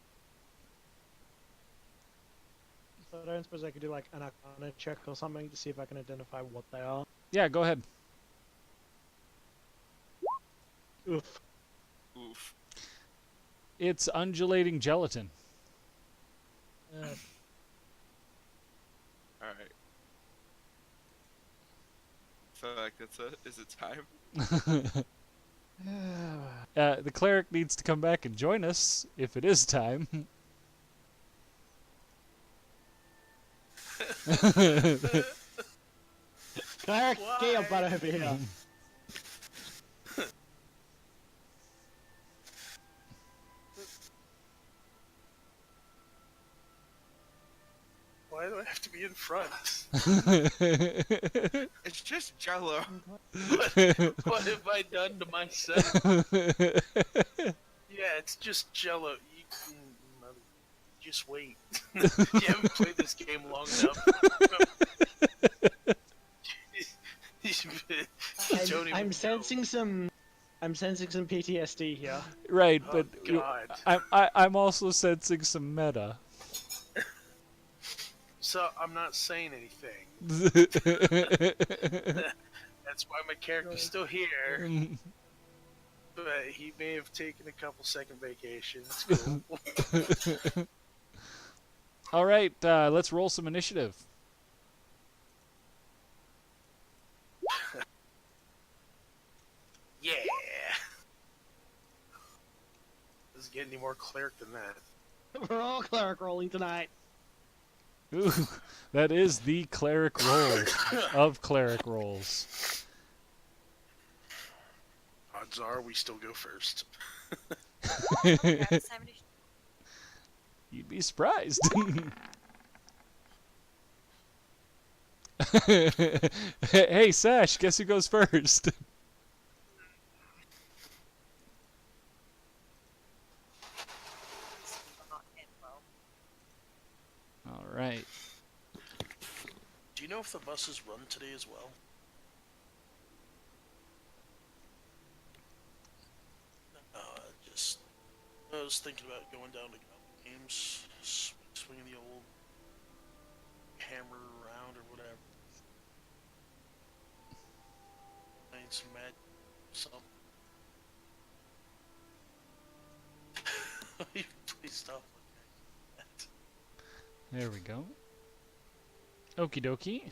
So I don't suppose I could do like an Arcana check or something to see if I can identify what they are. Yeah, go ahead. Oof. oof. It's undulating gelatin. Alright. So, like, is it time? The cleric needs to come back and join us if it is time. Cleric, get your butt over here. Why do I have to be in front? It's just Jello. What have I done to myself? Yeah, it's just Jello. Just wait. You haven't played this game long enough. I'm sensing some PTSD here. Right, Oh, but God. I'm also sensing some meta. So I'm not saying anything. That's why my character's still here. But he may have taken a couple second vacation. It's cool. All right, let's roll some initiative. Yeah. Doesn't get any more cleric than that. We're all cleric rolling tonight. Ooh, that is the cleric roll of cleric rolls. Odds are we still go first. Grab the same initiative. You'd be surprised. Hey, Sash, guess who goes first? Not in well. All right. Do you know if the buses run today as well? I was thinking about going down to games, swinging the old hammer around or whatever. Playing some magic, something. You please stop looking at that. There we go. Okie dokie.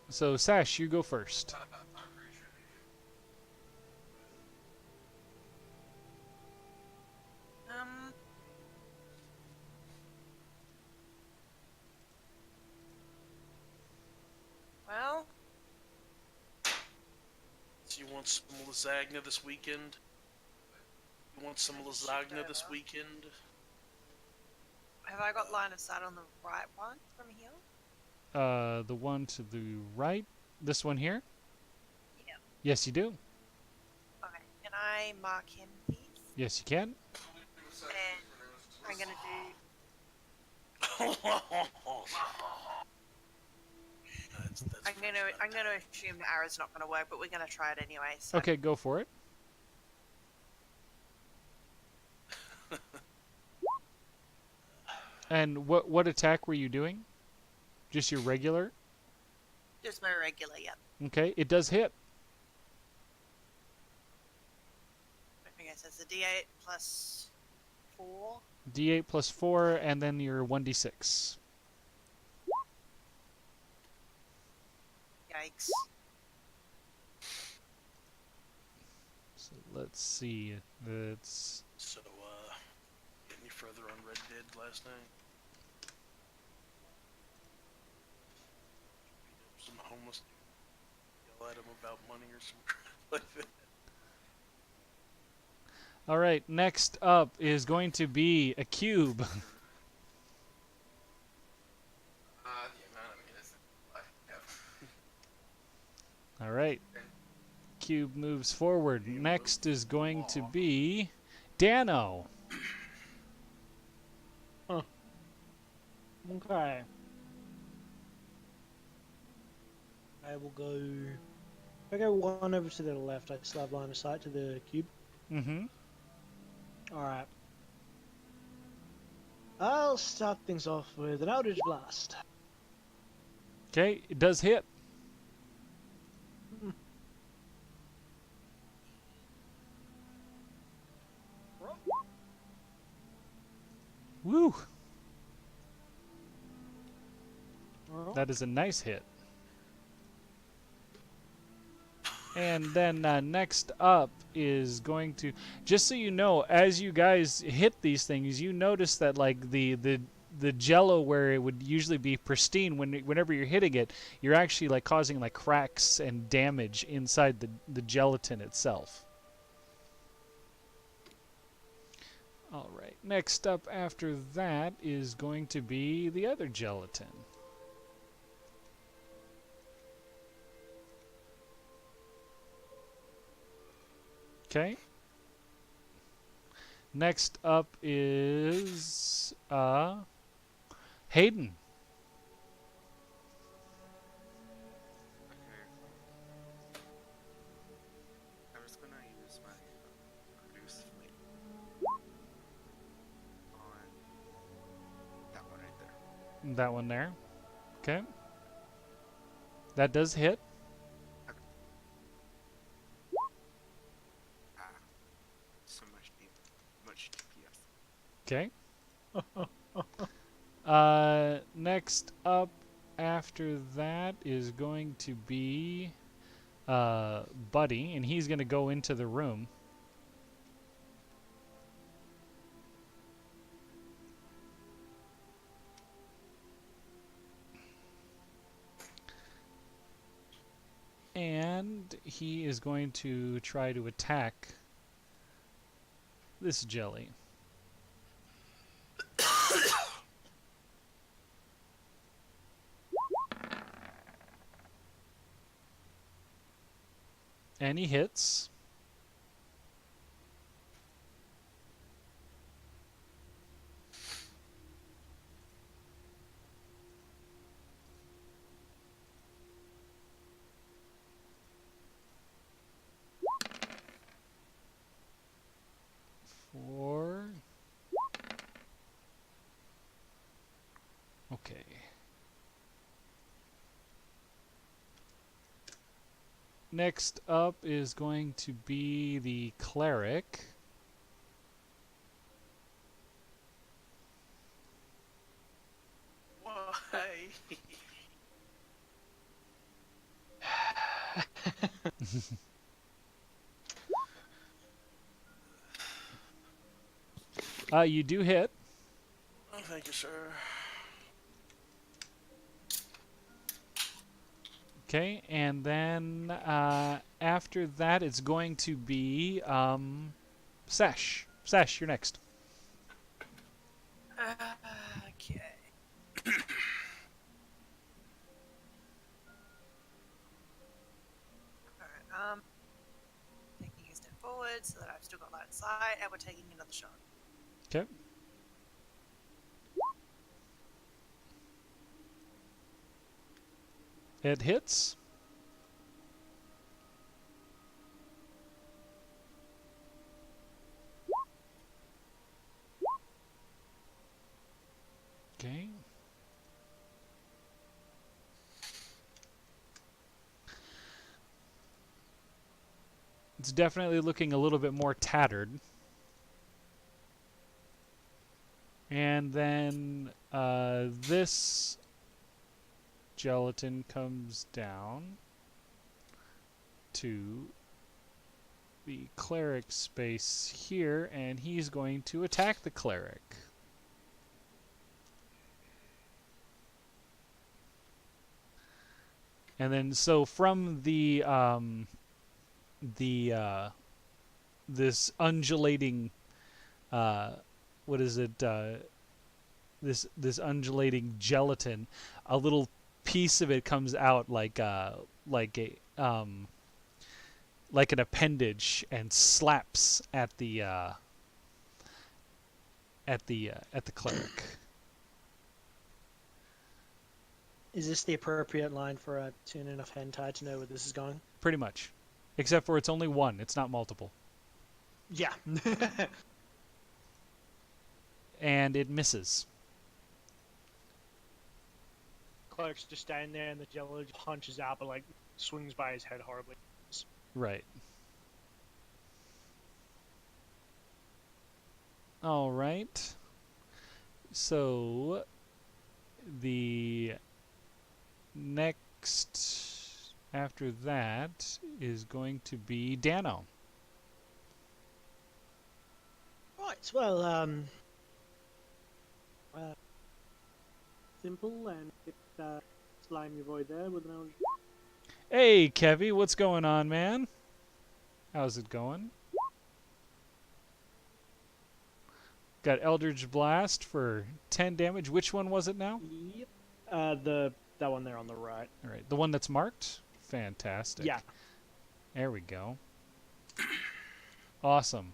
So, Sash, you go first. Well, So you want some lasagna this weekend? You want some lasagna this weekend? have I got line of sight on the right one from here? The one to the right? This one here? Yeah. Yes, you do. Okay. Can I mark him, please? Yes, you can. And I'm gonna do. I'm gonna assume the arrow's not gonna work, but we're gonna try it anyway. So. Okay, go for it. And what attack were you doing? Just your regular? Just my regular, yep. Okay, it does hit. Okay, so it's a D8 plus 4. D8 plus 4, and then your 1d6. Yikes. So let's see. That's So, get any further on Red Dead last night? Some homeless yell at him about money or some crap like that. all right. Next up is going to be a cube. The amount of innocent I have. All right. Cube moves forward. Next is going to be Dano. Okay. I will go. If I go one over to the left, I still have line of sight to the cube. Mm-hmm. Alright. I'll start things off with an Eldritch Blast. Okay, it does hit. Woo! That is a nice hit. And then next up is going to, just so you know, as you guys hit these things, you notice that like the jello where it would usually be pristine, whenever you're hitting it, you're actually like causing like cracks and damage inside the gelatin itself. All right. Next up after that is going to be the other gelatin. Okay. Next up is Hayden. Okay. I'm just gonna use my produce flame on that one right there. That one there. Okay. That does hit. Ah, so much DPS. Okay. Next up after that is going to be Buddy, and he's going to go into the room. And he is going to try to attack this jelly. And he hits. For... Okay. Next up is going to be the cleric. Why? You do hit. Oh, thank you, sir. Okay, and then after that, it's going to be Sesh. Sesh, you're next. Okay. Alright, taking a step forward so that I've still got line of sight, and we're taking another shot. Okay. It hits. Okay. It's definitely looking a little bit more tattered. And then this gelatin comes down to the cleric space here, and he's going to attack the cleric. And then, so from the this undulating, what is it? This undulating gelatin, a little piece of it comes out like a like an appendage and slaps at the cleric. Is this the appropriate line for a tune enough hentai to know where this is going? Pretty much, except for it's only one. It's not multiple, Yeah. and it misses. Cleric's just standing there, and the jello just punches out, but like swings by his head horribly. Right. All right. So the next after that is going to be Dano. Right. Well, simple and get slimy void there with an. Hey, Kevy, what's going on, man? How's it going? Got Eldritch Blast for 10 damage. Which one was it now? Yep. That one there on the right. All right, the one that's marked? Fantastic. Yeah. There we go. Awesome.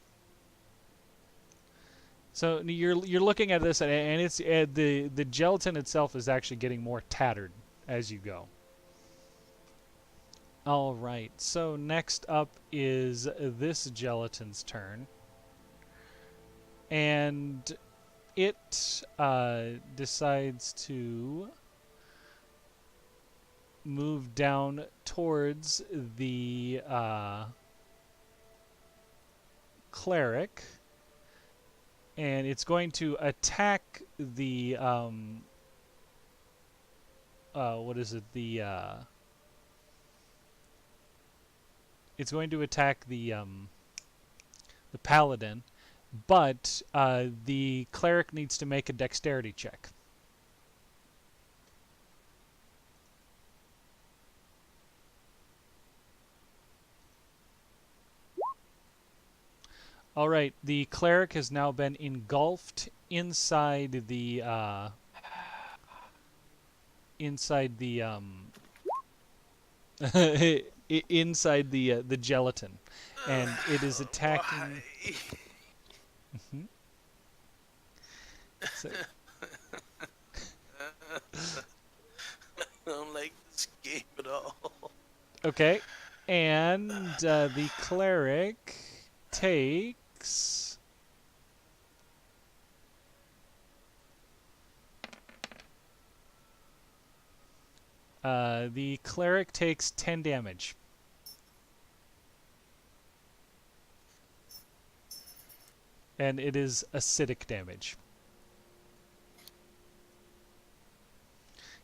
So you're looking at this, and it's the gelatin itself is actually getting more tattered as you go. All right. So next up is this gelatin's turn, and it decides to move down towards the cleric, and it's going to attack the what is it? It's going to attack the paladin, but the cleric needs to make a dexterity check. All right, the cleric has now been engulfed inside the inside the inside the gelatin, and it is attacking. Mhm. So, I don't like this game at all. okay, and the cleric takes the cleric takes 10 damage. And it is acidic damage.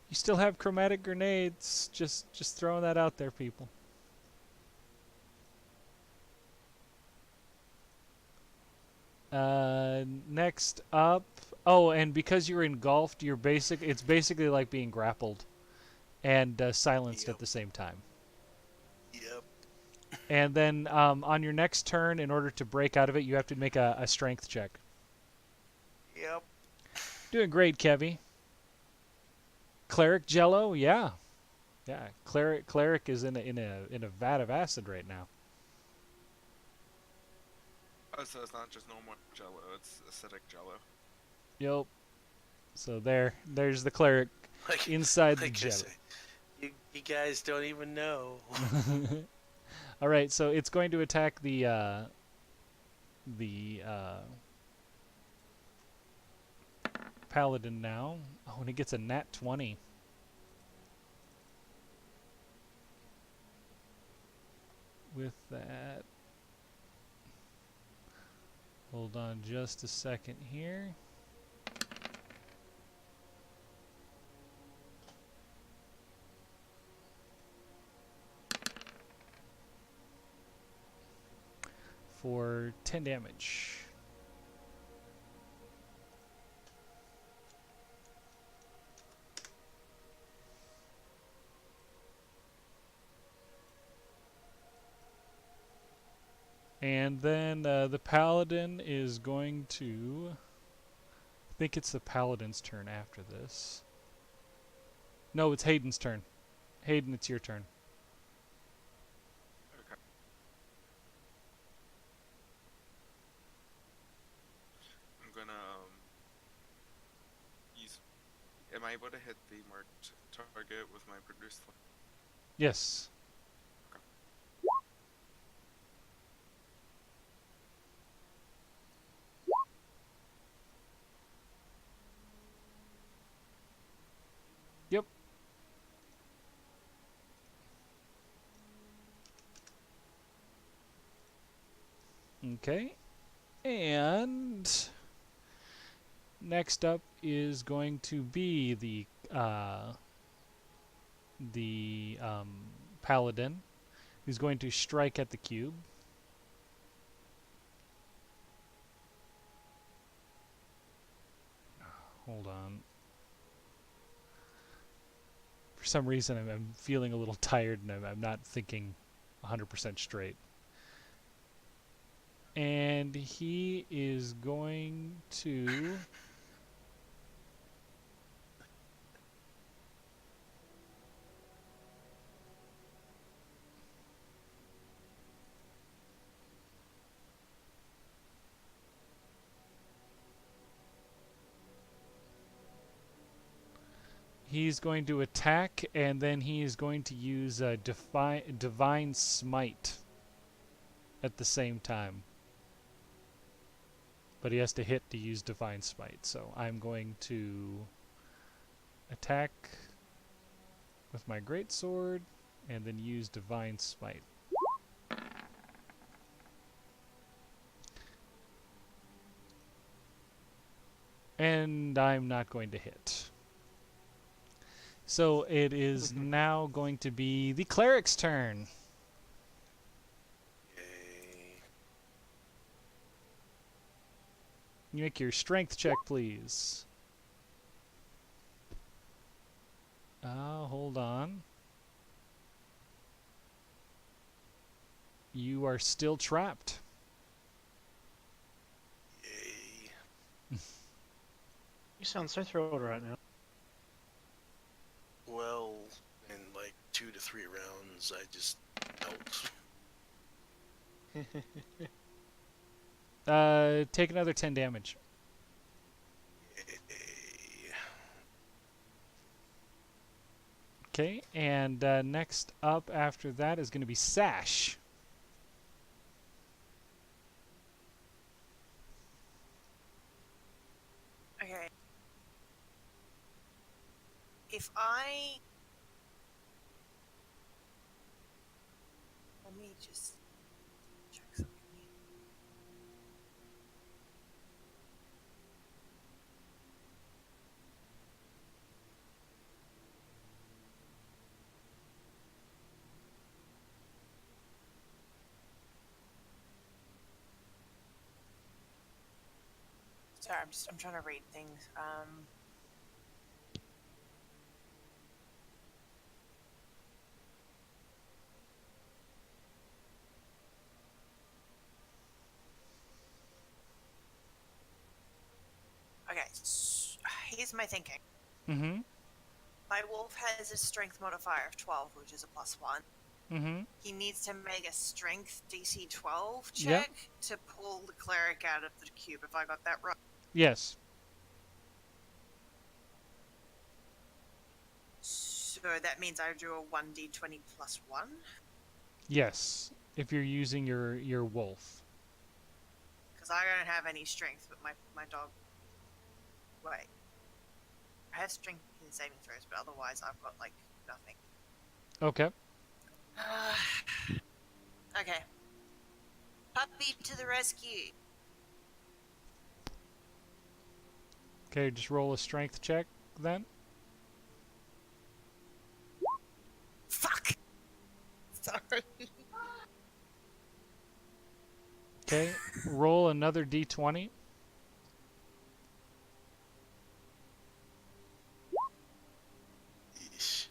You still have chromatic grenades. Just throwing that out there, people. Next up. Oh, and because you're engulfed, it's basically like being grappled and silenced Yep. at the same time. Yep. And then on your next turn, in order to break out of it, you have to make a strength check. Yep. Doing great, Kevy. Cleric Jello, yeah. Cleric is in a vat of acid right now. Oh, so it's not just normal Jello; it's acidic Jello. Yep. So there's the cleric Like, inside the like I jello. say, you guys don't even know. All right, so it's going to attack the paladin now. Oh, and he gets a nat 20. With that, hold on just a second here. For 10 damage. And then the paladin is going to... I think it's the paladin's turn after this. No, it's Hayden's turn. Hayden, it's your turn. Okay. I'm gonna use. Am I able to hit the marked target with my produced? Yes. Yep. Okay. And next up is going to be the paladin, who's going to strike at the cube. Hold on. For some reason, I'm feeling a little tired, and I'm not thinking 100% straight. And he is going to... He's going to attack, and then he is going to use Divine Smite at the same time. But he has to hit to use Divine Smite, so I'm going to attack with my greatsword, and then use Divine Smite. And I'm not going to hit. So it is now going to be the cleric's turn. Yay. You make your strength check, please. Hold on. You are still trapped. Yay. You sound so thrilled right now. Well, in like 2 to 3 rounds, I just melt. Take another 10 damage. Yay. Okay, and next up after that is going to be Sash. Okay. If I... Let me just check something here. Sorry, I'm trying to read things. Okay, here's my thinking. Mm-hmm. My wolf has a strength modifier of 12, which is a +1. Mm-hmm. He needs to make a strength DC 12 check Yep. to pull the cleric out of the cube, if I got that right. Yes. So that means I do a 1d20 +1? Yes. If you're using your wolf. Because I don't have any strength, but my dog... Wait. I have strength in saving throws, but otherwise I've got, like, nothing. Okay. Okay. Puppy to the rescue! Okay, just roll a strength check then. Fuck! Sorry. Okay, roll another d20. Yeesh.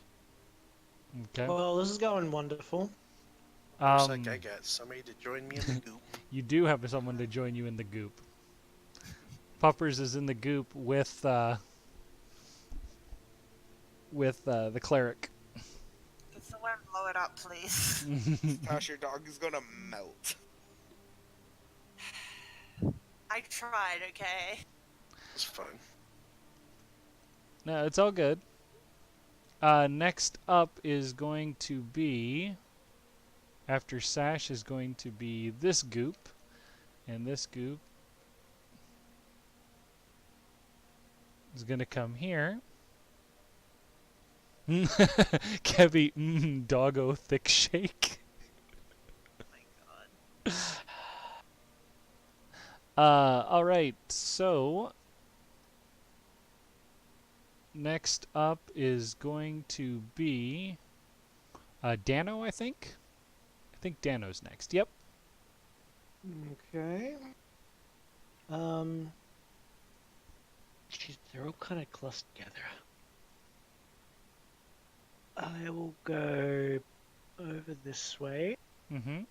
Okay. Well, this is going wonderful. Looks like I got somebody to join me in the goop. You do have someone to join you in the goop. Puppers is in the goop with the cleric. Can someone blow it up, please? Gosh, your dog is gonna melt. I tried, okay? It's fun. No, it's all good. Next up is going to be, after Sash is going to be this goop, and this goop is going to come here. Kevy, doggo thick shake. Oh my god. All right, so next up is going to be Dano, I think. I think Dano's next. Yep. Okay. Jeez, they're all kind of clustered together. I will go over this way. Mm-hmm.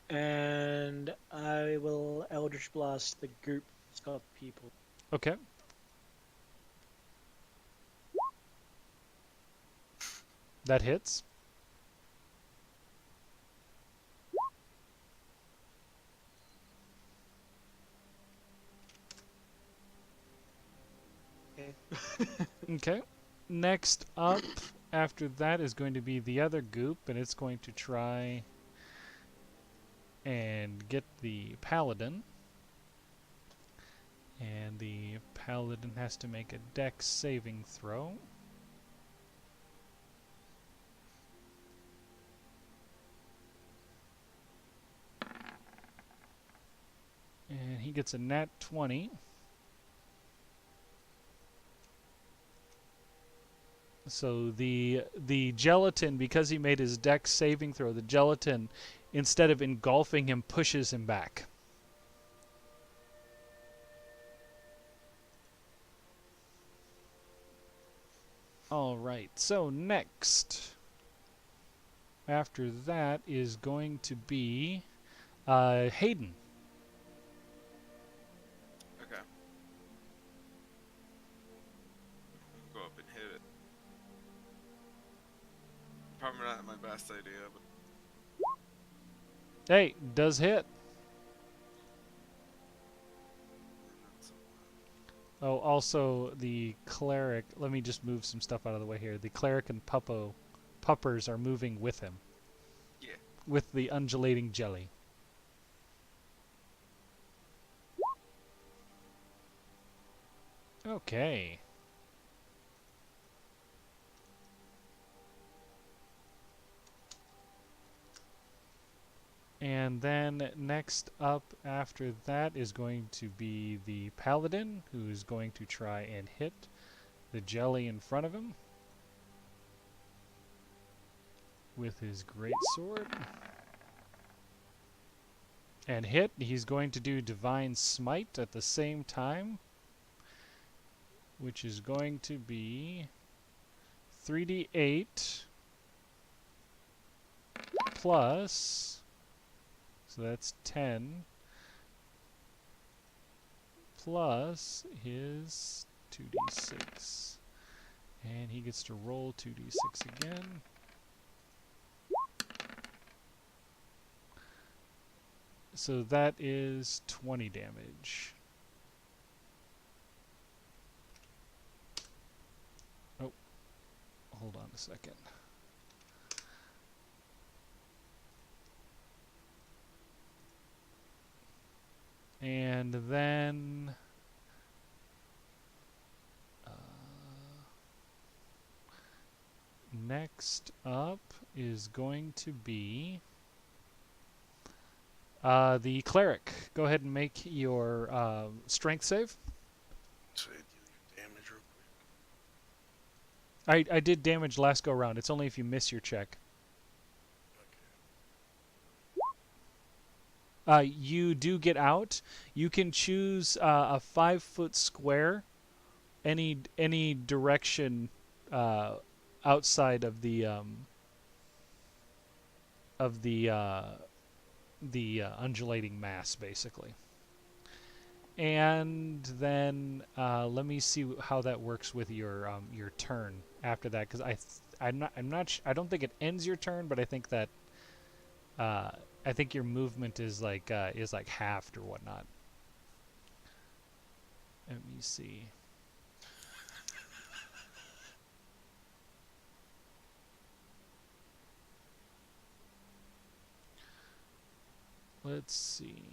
And I will Eldritch Blast the group that's got people. Okay. That hits. Okay. Okay. Next up after that is going to be the other goop, and it's going to try and get the paladin. And the paladin has to make a dex saving throw. And he gets a nat 20. So the gelatin, because he made his dex saving throw, the gelatin, instead of engulfing him, pushes him back. All right. So next, after that, is going to be Hayden. Okay. Go up and hit it. Probably not my best idea, but Hey, does hit. not so much. Oh, also the cleric. Let me just move some stuff out of the way here. The cleric and puppers are moving with him. Yeah. With the undulating jelly. Okay. And then next up after that is going to be the paladin, who's going to try and hit the jelly in front of him with his greatsword. And hit. He's going to do Divine Smite at the same time, which is going to be 3d8 plus, so that's 10, plus his 2d6. And he gets to roll 2d6 again. So that is 20 damage. Oh, hold on a second. And then next up is going to be the cleric. Go ahead and make your strength save. So I deal your damage real quick. I did damage last go round. It's only if you miss your check. You do get out. You can choose a 5-foot square, any direction outside of the undulating mass, basically. And then let me see how that works with your turn after that, because I don't think it ends your turn, but I think that I think your movement is like halved or whatnot. Let me see. Let's see.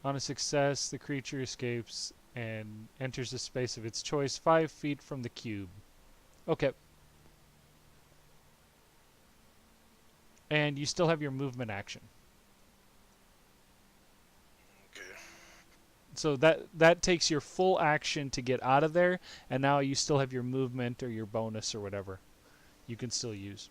On a success, the creature escapes and enters a space of its choice 5 feet from the cube. Okay. And you still have your movement action. Okay. So that takes your full action to get out of there, and now you still have your movement or your bonus or whatever you can still use.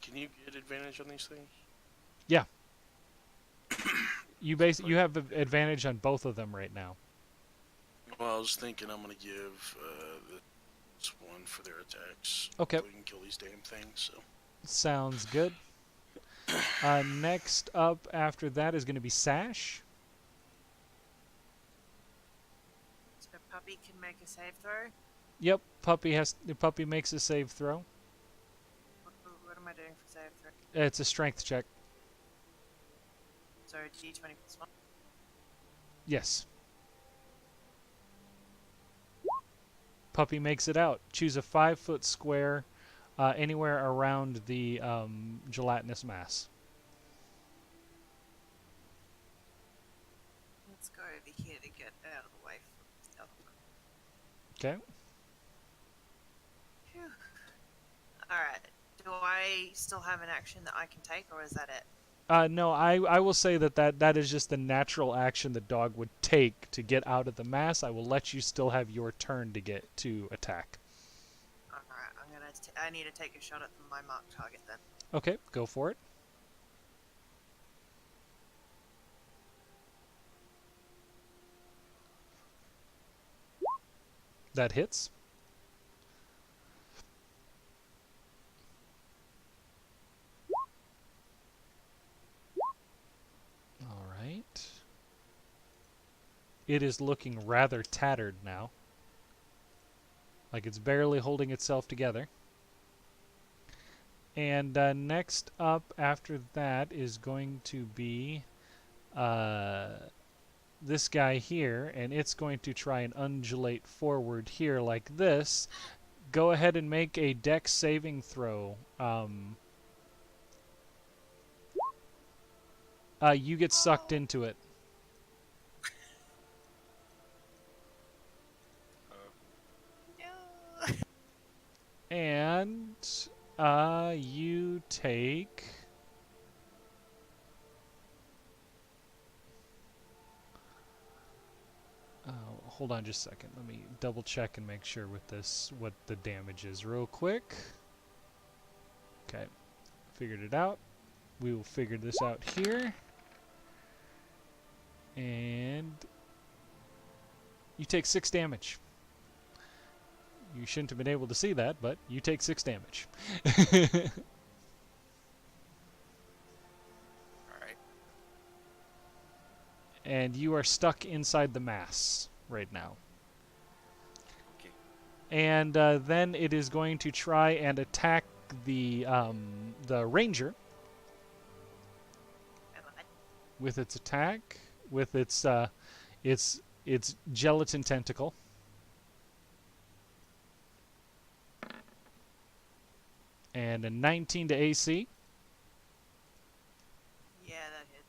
Can Can you get advantage on these things? You have advantage on both of them right now. Well, I was thinking I'm gonna give this one for their attacks. Okay. So we can kill these damn things. So. Sounds good. Next up after that is going to be Sash. So Puppy can make a save throw. Yep, the puppy makes a save throw. What am I doing for save throw? It's a strength check. So D20 plus 1. Yes. Puppy makes it out. Choose a 5-foot square anywhere around the gelatinous mass. Let's go over here to get out of the way from the other one. Okay. Phew. Alright. Do I still have an action that I can take, or is that it? No, I will say that is just the natural action the dog would take to get out of the mass. I will let you still have your turn to attack. Alright, I need to take a shot at my marked target then. Okay, go for it. That hits. All right. It is looking rather tattered now. Like it's barely holding itself together. And next up after that is going to be this guy here, and it's going to try and undulate forward here like this. Go ahead and make a dex saving throw. You get sucked into it. No. And you take... hold on just a second. Let me double check and make sure with this what the damage is real quick. Okay, figured it out. We will figure this out here. And you take 6 damage. You shouldn't have been able to see that, but you take 6 damage. Alright. And you are stuck inside the mass right now. Okay. And then it is going to try and attack the ranger with its attack, with its gelatin tentacle. And a 19 to AC. Yeah, that hit.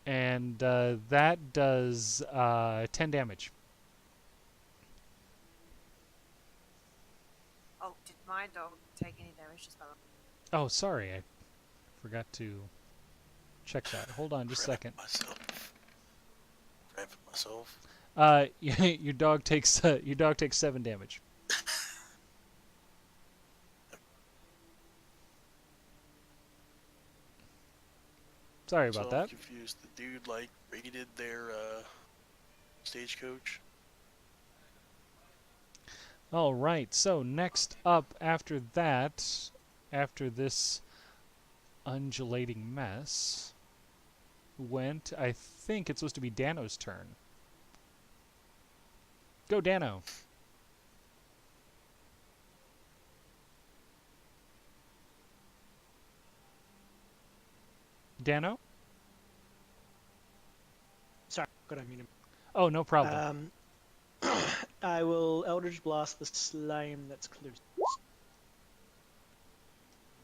And that does 10 damage. Oh, did my dog take any damage just by the... Oh, sorry, I forgot to check that. Hold on just a second. Myself. Your dog takes 7 damage. Sorry about that. I'm confused. The dude like raided their stagecoach. All right. So next up after that, after this undulating mess, went. I think it's supposed to be Dano's turn. Go, Dano. Dano? Sorry, got to mute him. Oh, no problem. I will Eldritch Blast the slime that's close.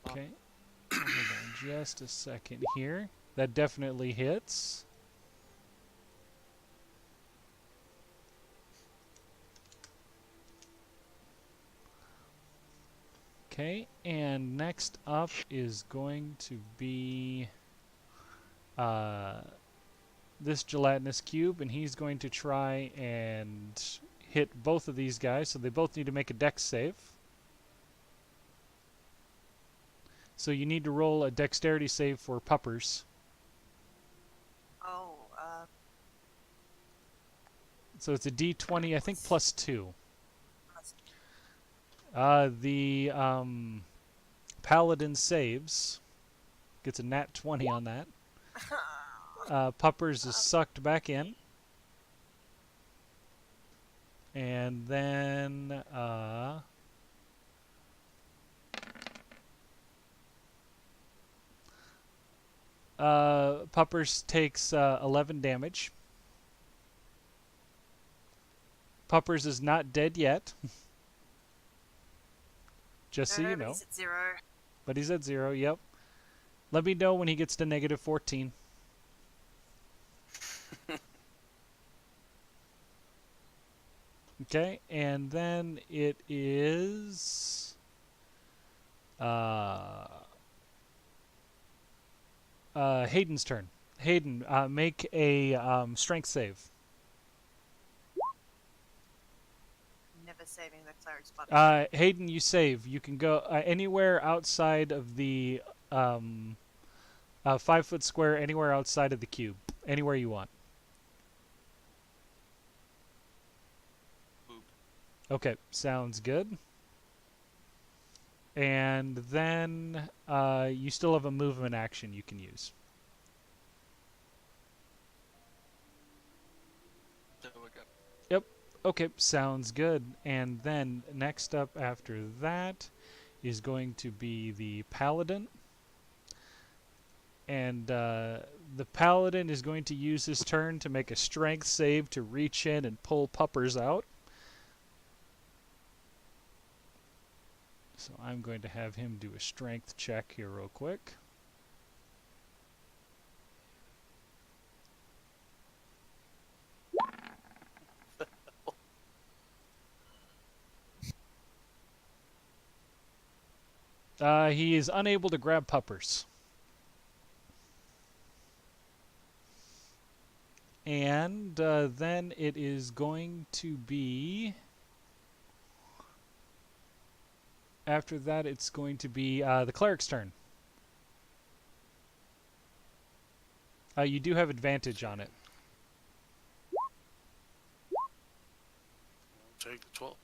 Okay. Hold on just a second here. That definitely hits. Okay, and next up is going to be this gelatinous cube, and he's going to try and hit both of these guys, so they both need to make a dex save. So you need to roll a dexterity save for puppers. Oh, So it's a d20, I think, plus 2. must- The paladin saves. Gets a nat 20 on that. Puppers is sucked back in. And then Puppers takes 11 damage. Puppers is not dead yet. Just so you know. He's at 0. But he's at 0, yep. Let me know when he gets to negative 14. Okay, and then it is Hayden's turn. Hayden, make a strength save. Never saving the cleric's button. Hayden, you save. You can go anywhere outside of the 5-foot square, anywhere outside of the cube, anywhere you want. Boop. Okay, sounds good. And then you still have a movement action you can use. There we go. Okay, sounds good. And then next up after that is going to be the paladin. And the paladin is going to use his turn to make a strength save to reach in and pull puppers out. So I'm going to have him do a strength check here real quick. He is unable to grab puppers. And then it is going to be... After that, it's going to be the cleric's turn. You do have advantage on it. Take the 12.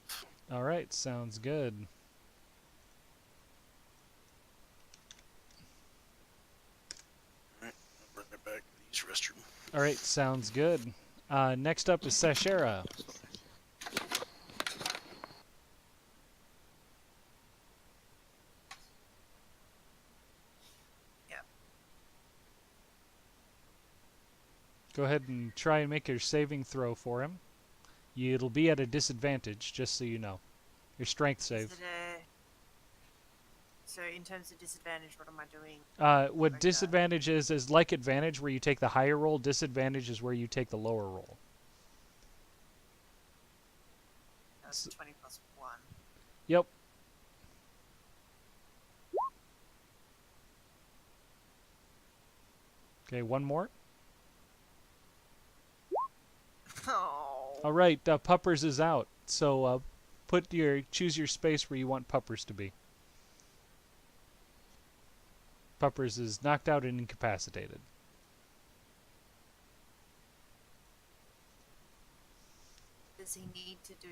All right, sounds good. Alright, I'll bring it back to the east restroom. All right, sounds good. Next up is Sashera. Yep. Go ahead and try and make your saving throw for him. It'll be at a disadvantage, just so you know. Your strength save. Is it so in terms of disadvantage, what am I doing? What Okay. disadvantage is like advantage, where you take the higher roll. Disadvantage is where you take the lower roll. That's 20 plus 1. Yep. Okay, one more. Oh. All right, Puppers is out. So choose your space where you want Puppers to be. Puppers is knocked out and incapacitated. Does he need to do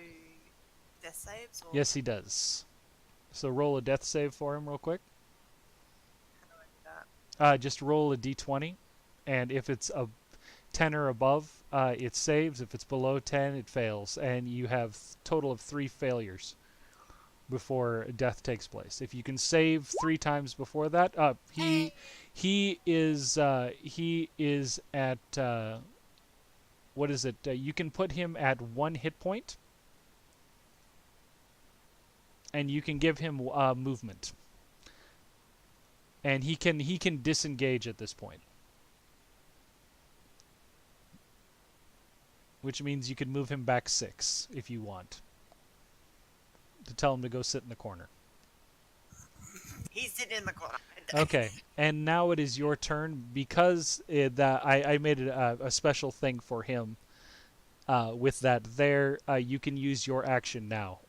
death saves? Or Yes, he does. So roll a death save for him real quick. how do I do that? Just roll a d20, and if it's a 10 or above, it saves. If it's below 10, it fails, and you have total of 3 failures before death takes place. If you can save 3 times before that, he is at what is it? You can put him at 1 hit point, and you can give him movement, and he can disengage at this point. Which means you can move him back 6 if you want. To tell him to go sit in the corner. He's sitting in the corner. Okay, and now it is your turn. Because I made it a special thing for him. with that there, you can use your action now.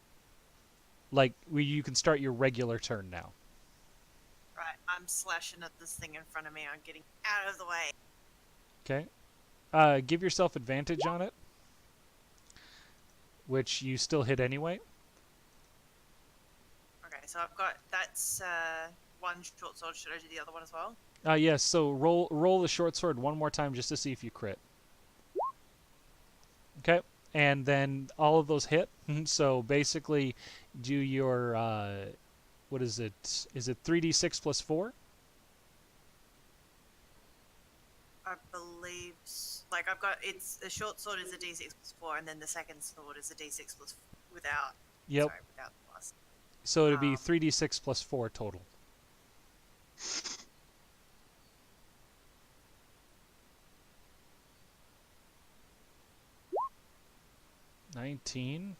Like, you can start your regular turn now. Right, I'm slashing at this thing in front of me. I'm getting out of the way. Okay. Give yourself advantage on it, which you still hit anyway. Okay, so I've got that's one short sword. Should I do the other one as well? Yes, so roll the short sword one more time just to see if you crit. Okay, and then all of those hit. So basically, do your what is it? Is it 3d6 plus 4? I believe, like I've got it's the short sword is a d6 plus 4, and then the second sword is a d6 plus without. Yep. Sorry, without the plus. So it'd be 3d6 plus 4 total. $19.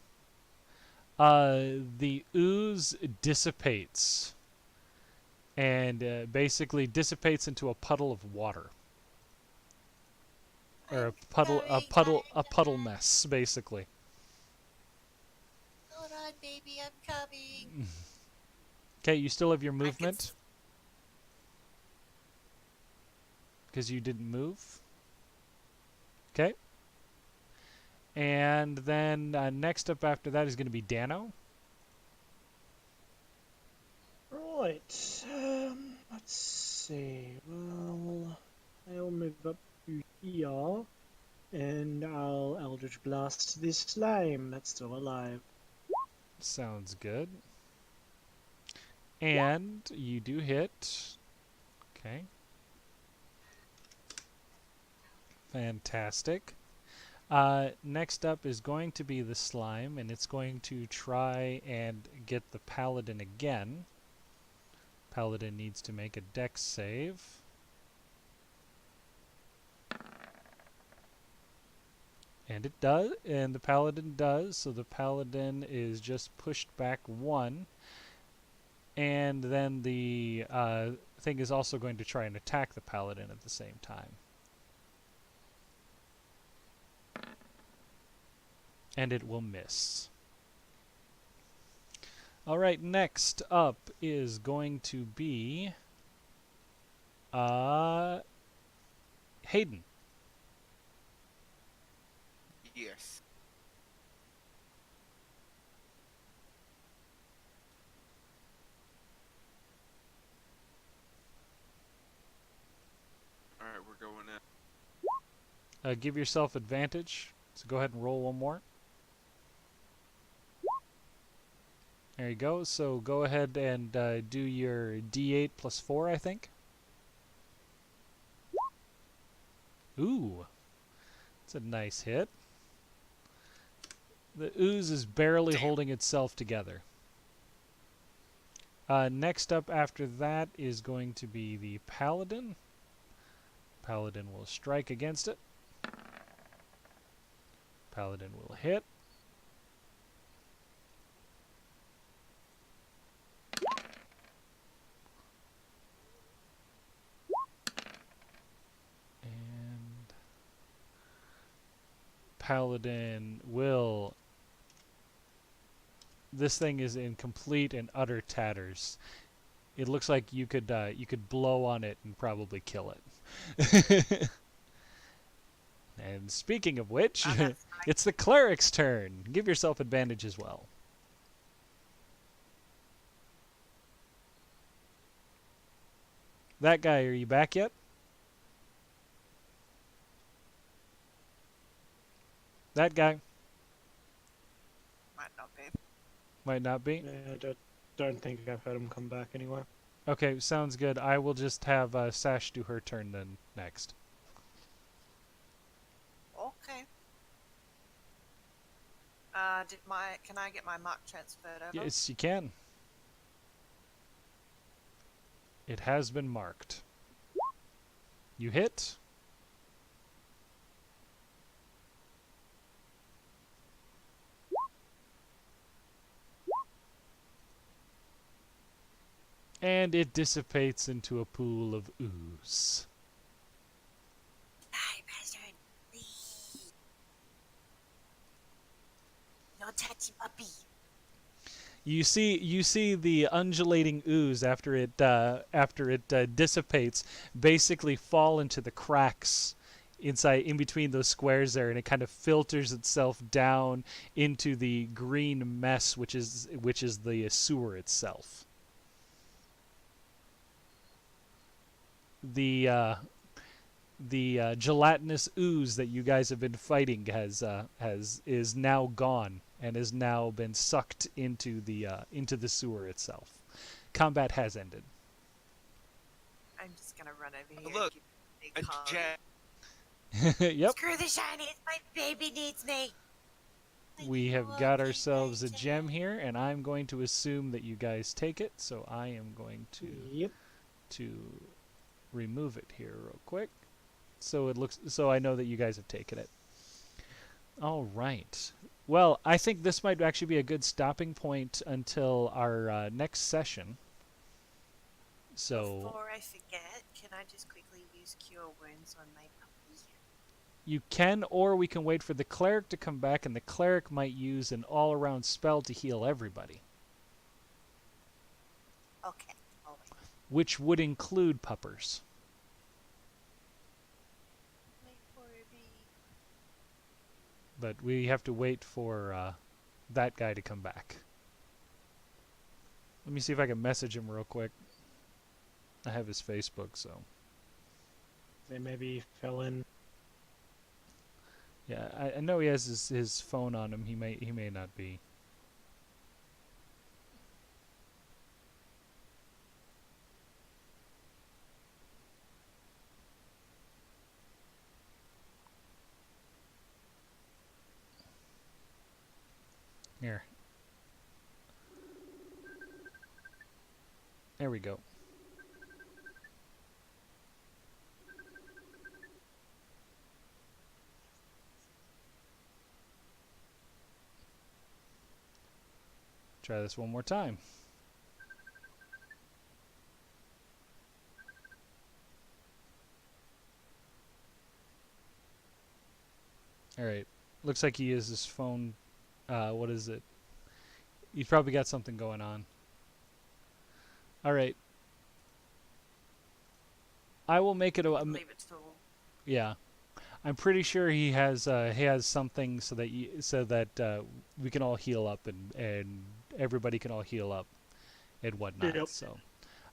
The ooze dissipates, and basically dissipates into a puddle of water, or a puddle mess, basically. Hold on, baby, I'm coming. Okay, you still have your movement because you didn't move. Okay. And then next up after that is going to be Dano. Right. Let's see. Well, I'll move up to here, and I'll Eldritch Blast this slime that's still alive. Sounds good. And you do hit. Okay. Fantastic. Next up is going to be the slime, and it's going to try and get the paladin again. Paladin needs to make a dex save. And it does, and the paladin does, so the paladin is just pushed back 1. And then the thing is also going to try and attack the paladin at the same time. And it will miss. Alright, next up is going to be Hayden. Yes. Alright, we're going in. Give yourself advantage. So go ahead and roll one more. There you go. So go ahead and do your D8 plus 4, I think. Ooh. That's a nice hit. The ooze is barely holding itself together. Next up after that is going to be the paladin. Paladin will strike against it. Paladin will hit. And Paladin will... This thing is in complete and utter tatters. It looks like you could blow on it and probably kill it. And speaking of which, it's the cleric's turn. Give yourself advantage as well. That guy, are you back yet? That guy. Might not be. Might not be. Yeah, I don't think I've heard him come back anyway. Okay, sounds good. I will just have Sash do her turn then next. Okay. Can I get my mark transferred over? Yes, you can. It has been marked. You hit. And it dissipates into a pool of ooze. Die, bastard. Please. on touchy puppy. You see the undulating ooze after it dissipates, basically fall into the cracks in between those squares there, and it kind of filters itself down into the green mess, which is the sewer itself. The gelatinous ooze that you guys have been fighting is now gone and has now been sucked into the sewer itself. Combat has ended. I'm just gonna run over here. Look, and give a a big hug. jet. Yep. Screw the shinies, my baby needs me. We have got ourselves a gem here, and I'm going to assume that you guys take it, so I am going Yep. to remove it here real quick. So I know that you guys have taken it. All right. Well, I think this might actually be a good stopping point until our next session. So Before I forget, can I just quickly use Cure Wounds on my puppy? you can, or we can wait for the cleric to come back, and the cleric might use an all-around spell to heal everybody, Okay, I'll wait. which would include puppers. My poor bee. But we have to wait for that guy to come back. Let me see if I can message him real quick. I have his Facebook, so. They maybe fell in. Yeah, I know he has his phone on him. He may not be. Here. There we go. Try this one more time. Alright. Looks like he has his phone. What is it? He's probably got something going on. Alright. I will make it a. Leave it till. Yeah. I'm pretty sure he has something so that we can all heal up and everybody can all heal up and whatnot. Yep. So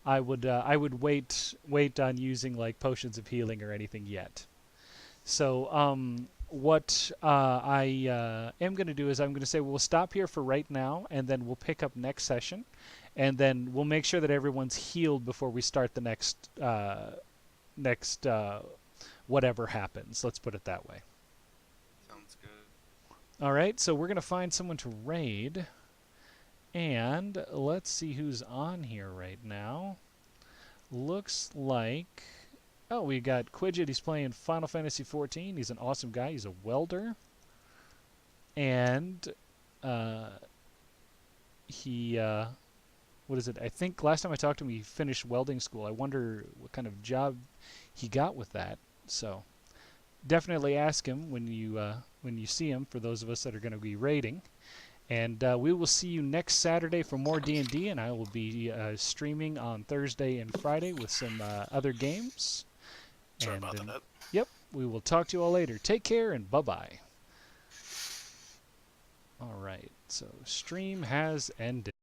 I would wait on using like potions of healing or anything yet. So what I am going to do is I'm going to say we'll stop here for right now, and then we'll pick up next session, and then we'll make sure that everyone's healed before we start the next whatever happens. Let's put it that way. Sounds good. All right, so we're going to find someone to raid. And let's see who's on here right now. Looks like... Oh, we got Quidget. He's playing Final Fantasy XIV. He's an awesome guy. He's a welder. And he... what is it? I think last time I talked to him, he finished welding school. I wonder what kind of job he got with that. So definitely ask him when you see him, for those of us that are going to be raiding. And we will see you next Saturday for more D&D, and I will be streaming on Thursday and Friday with some other games. Sorry And about then, that. Yep, we will talk to you all later. Take care and bye-bye. All right, so stream has ended.